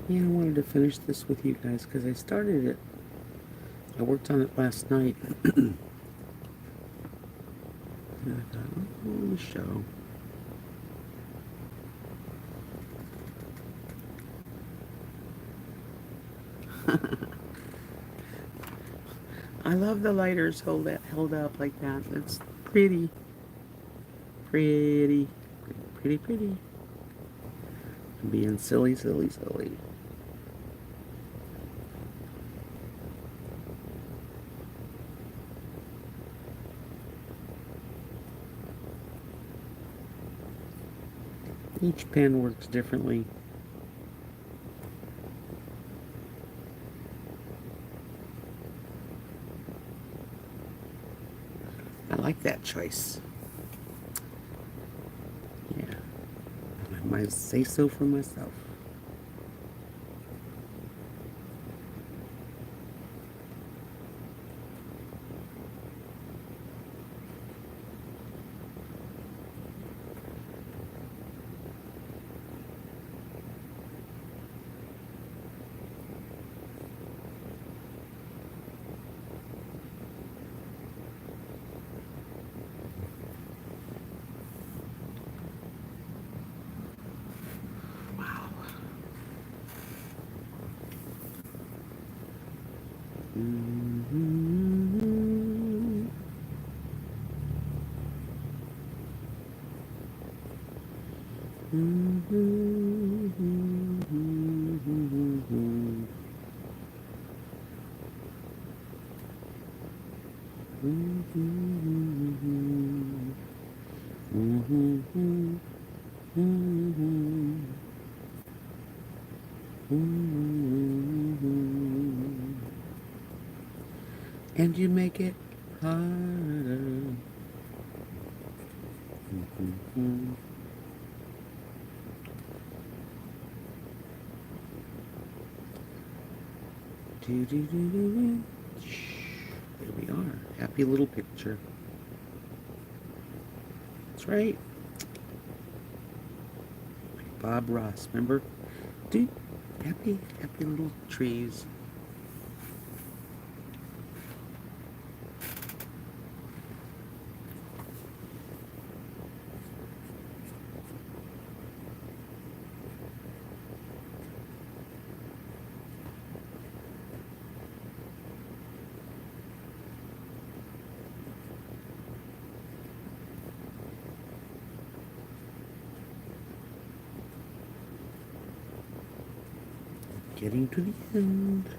Yeah, I wanted to finish this with you guys because I started it. I worked on it last night. And I thought, oh, let me show. I love the lighters held up like that. That's pretty. Pretty. Pretty, pretty. I'm being silly, silly, silly. Each pen works differently. I like that choice. Yeah. I might say so for myself. And you make it harder. There we are. Happy little picture. That's right. Like Bob Ross, remember? Dude, happy little trees. Getting to the end.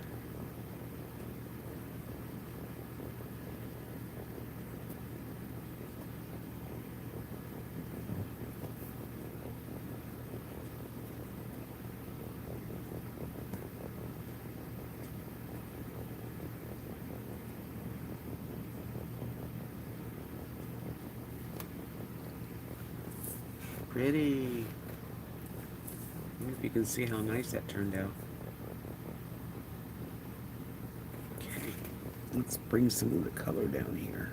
Pretty. I wonder if you can see how nice that turned out. Okay. Let's bring some of the color down here.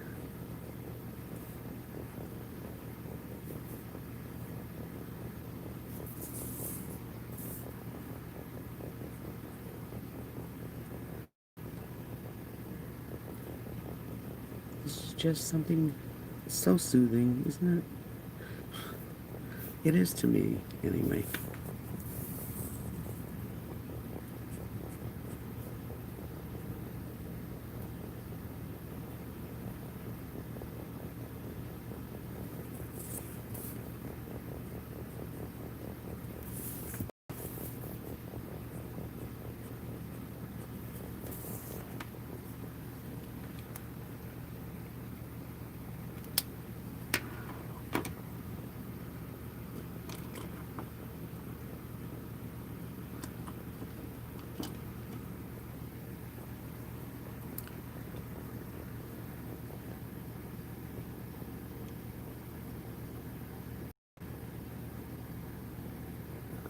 This is just something so soothing, isn't it? It is to me, anyway.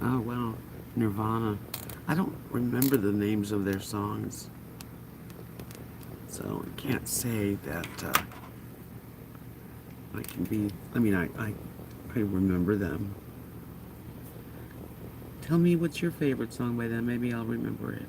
Oh, wow. Nirvana. I don't remember the names of their songs. So I can't say that I can be, I remember them. Tell me what's your favorite song by them. Maybe I'll remember it.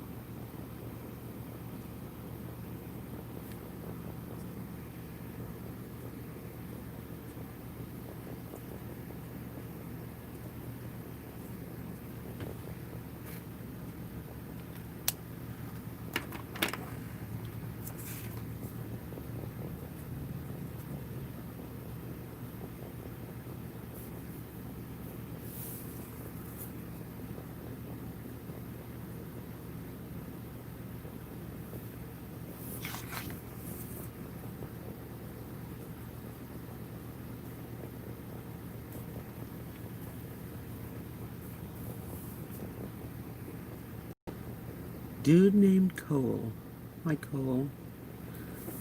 Dude named Cole. Hi, Cole.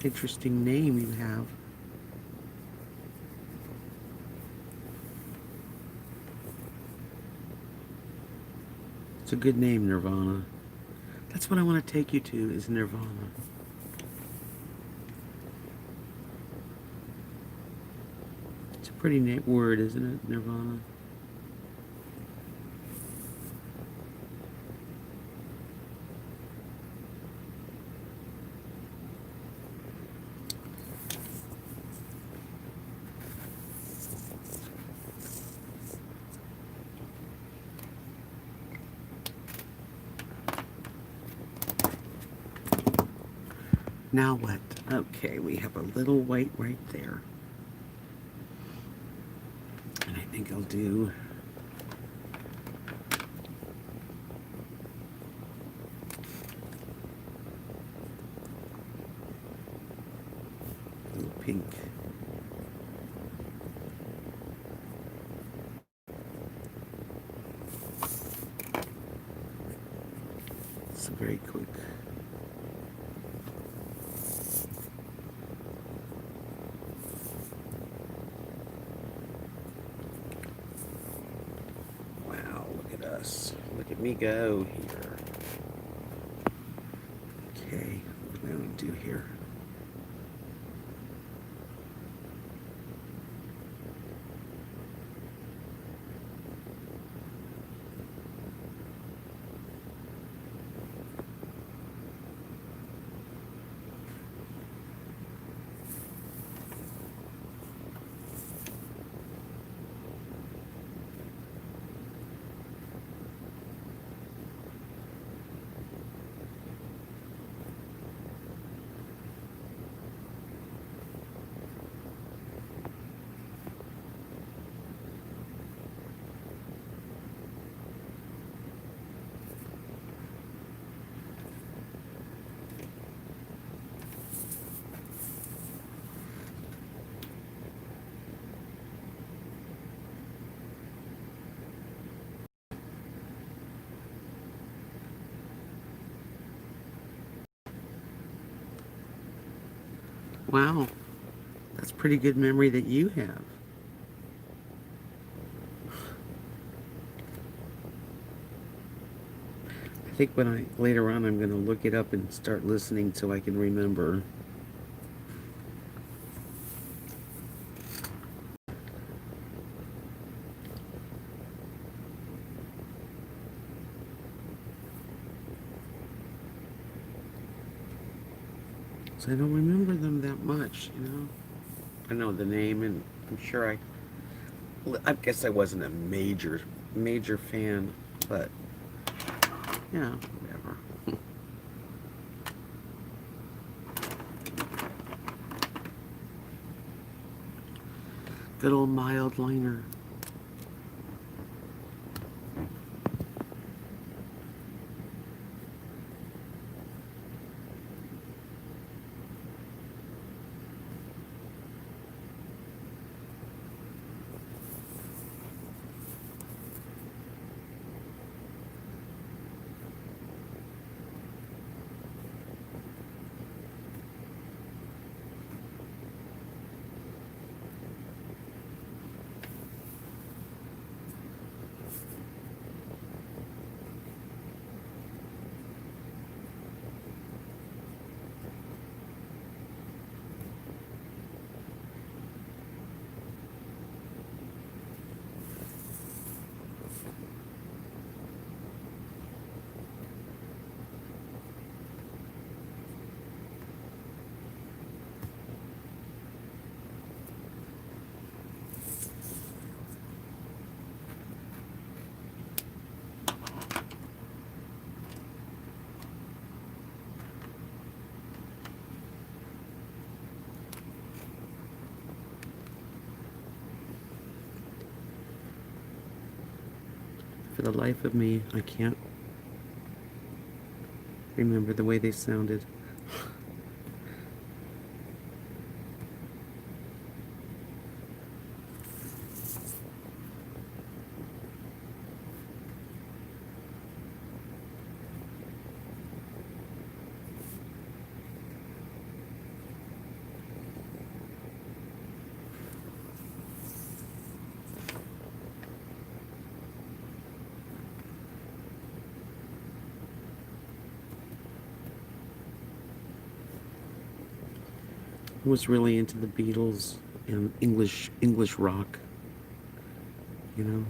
Interesting name you have. It's a good name, Nirvana. That's what I want to take you to, is Nirvana. It's a pretty neat word, isn't it, Nirvana? Now what? Okay, we have a little white right there. And I think I'll do a little pink. It's very quick. Look at me go here. Okay, what am I going to do here? Wow, that's pretty good memory that you have. I think when later on I'm going to look it up and start listening so I can remember. So I don't remember them that much, you know. I know the name, and I'm sure I guess I wasn't a major fan, but yeah, whatever. Good old mild liner. For the life of me, I can't remember the way they sounded. I was really into the Beatles and English rock, you know.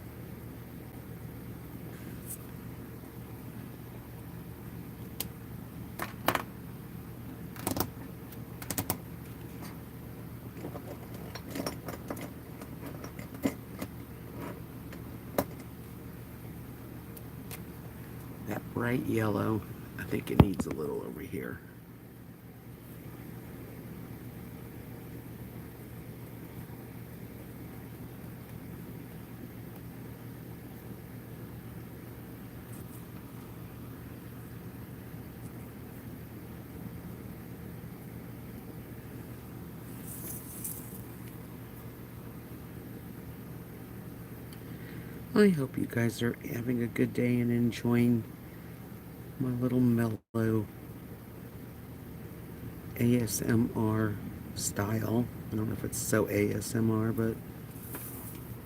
That bright yellow, I think it needs a little over here. I hope you guys are having a good day and enjoying my little mellow ASMR style. I don't know if it's so ASMR, but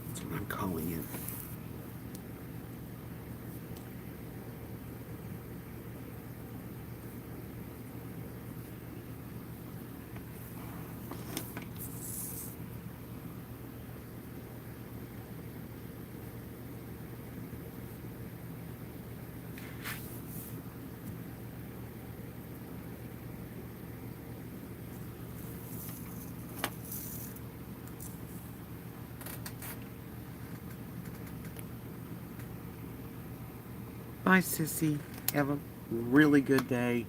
that's what I'm calling it. Bye, Sissy. Have a really good day.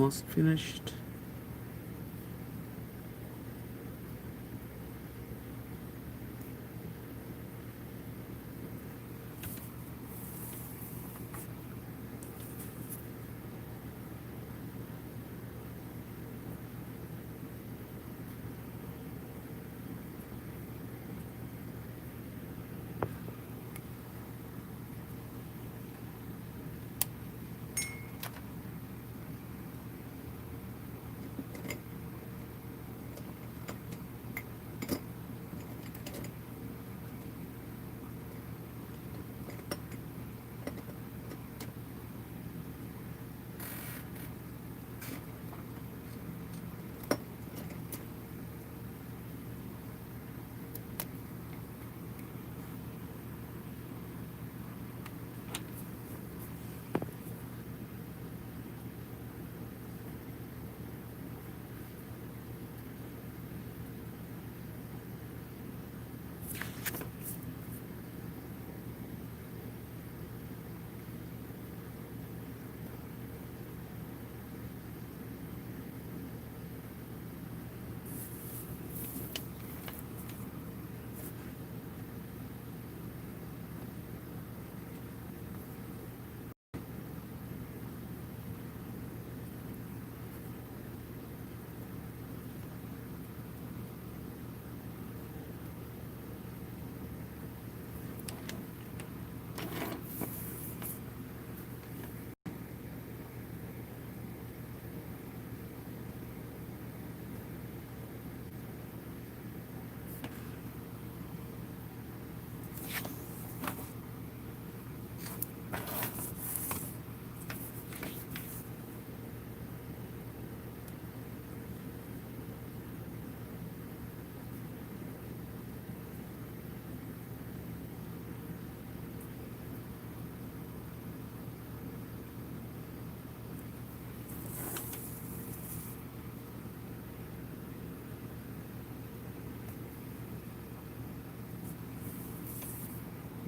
almost finished.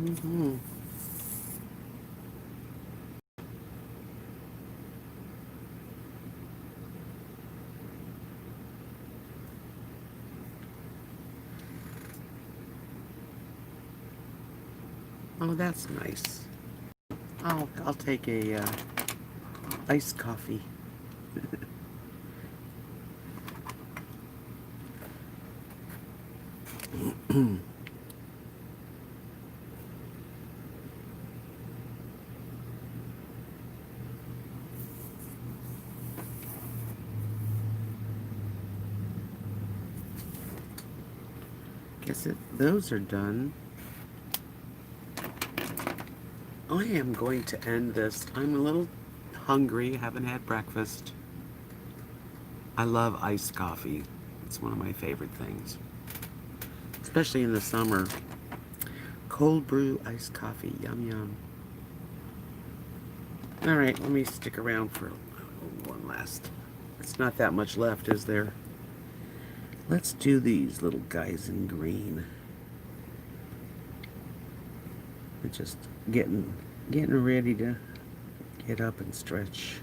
Mm-hmm. Oh, that's nice. I'll take a iced coffee. Those are done. I am going to end this. I'm a little hungry, haven't had breakfast. I love iced coffee. It's one of my favorite things, especially in the summer. Cold brew iced coffee, yum yum. All right, let me stick around for one last. It's not that much left, is there? Let's do these little guys in green. I'm just getting ready to get up and stretch.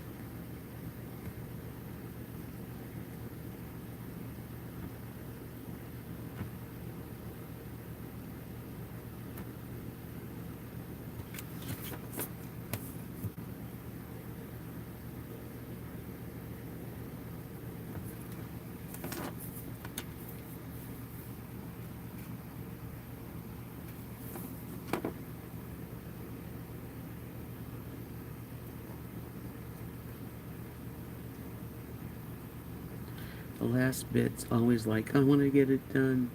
The last bit's always like, I want to get it done.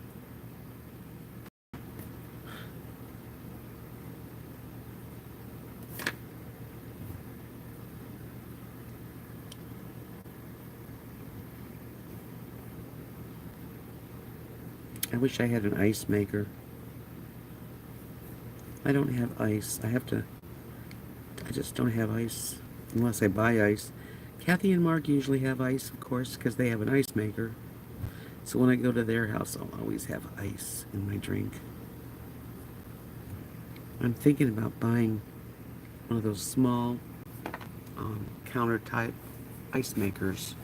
I wish I had an ice maker. I don't have ice. I just don't have ice unless I buy ice. Kathy and Mark usually have ice, of course, because they have an ice maker. So when I go to their house, I'll always have ice in my drink. I'm thinking about buying one of those small counter type ice makers.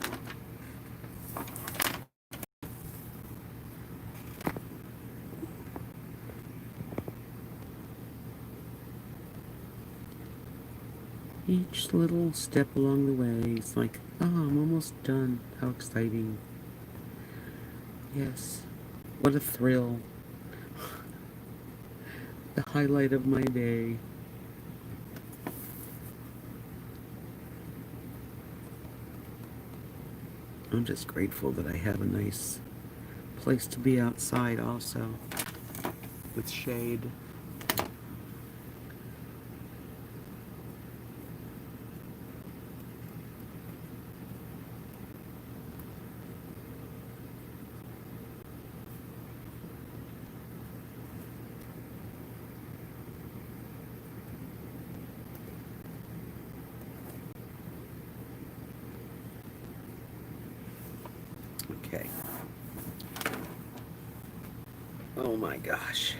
Each little step along the way, it's like, oh, I'm almost done. How exciting. Yes. What a thrill. The highlight of my day. I'm just grateful that I have a nice place to be outside also, with shade. Okay. Oh my gosh.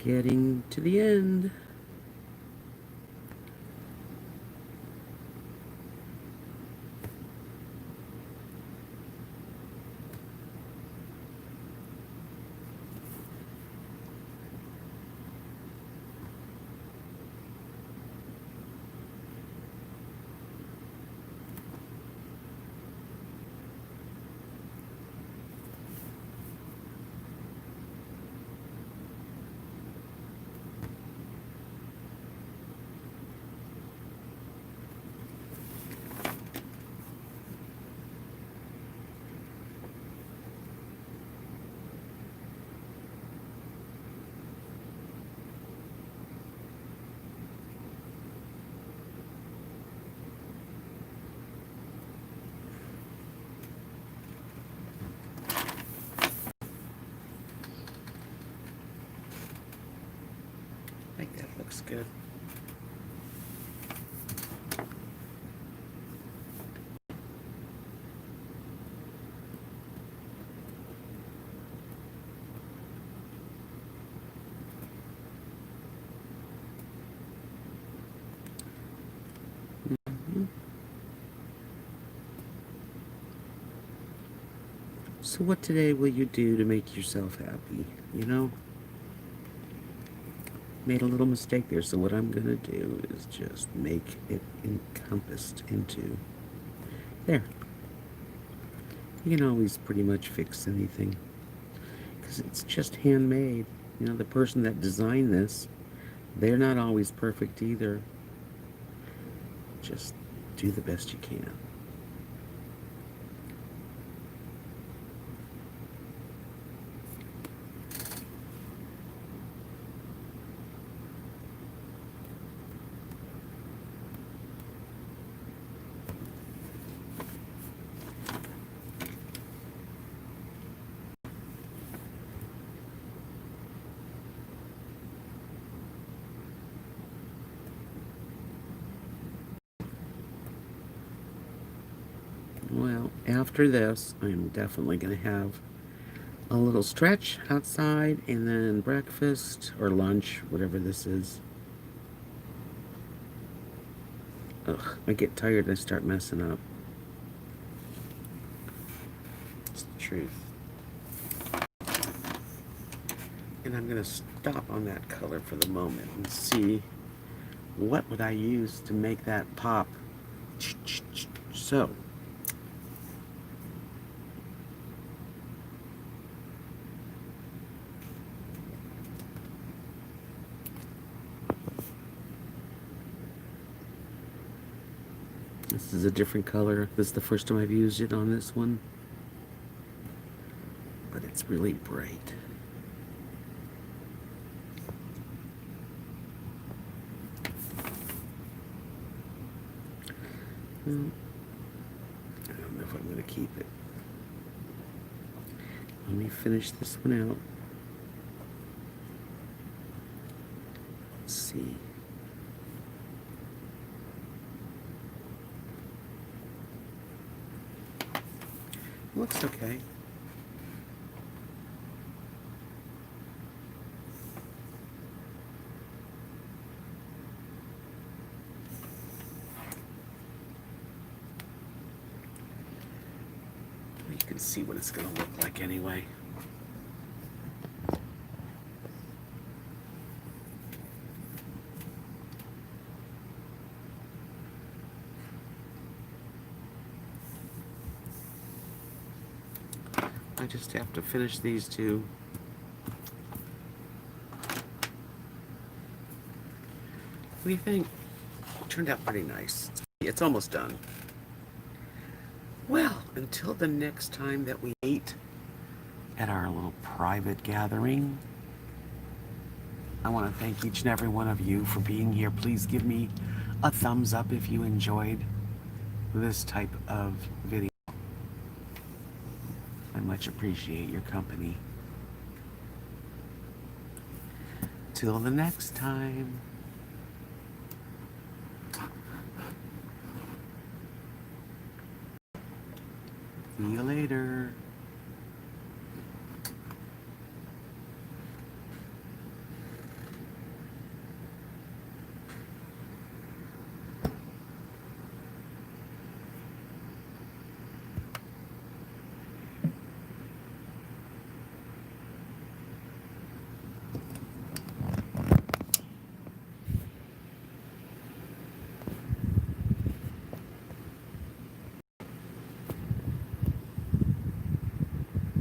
Getting to the end. I think that looks good. So what today will you do to make yourself happy? You know? Made a little mistake there, so what I'm gonna do is just make it encompassed into there. You can always pretty much fix anything because it's just handmade. You know, the person that designed this, they're not always perfect either. Just do the best you can. Well, after this, I'm definitely going to have a little stretch outside and then breakfast or lunch, whatever this is. Ugh, I get tired and I start messing up. It's the truth. And I'm going to stop on that color for the moment and see what would I use to make that pop. So, This is a different color. This is the first time I've used it on this one. But it's really bright. I don't know if I'm going to keep it. Let me finish this one out. Let's see. Looks okay. You can see what it's going to look like anyway. I just have to finish these two. What do you think? It turned out pretty nice. It's almost done. Well, until the next time that we meet at our little private gathering, I want to thank each and every one of you for being here. Please give me a thumbs up if you enjoyed this type of video. I much appreciate your company. Till the next time. See you later.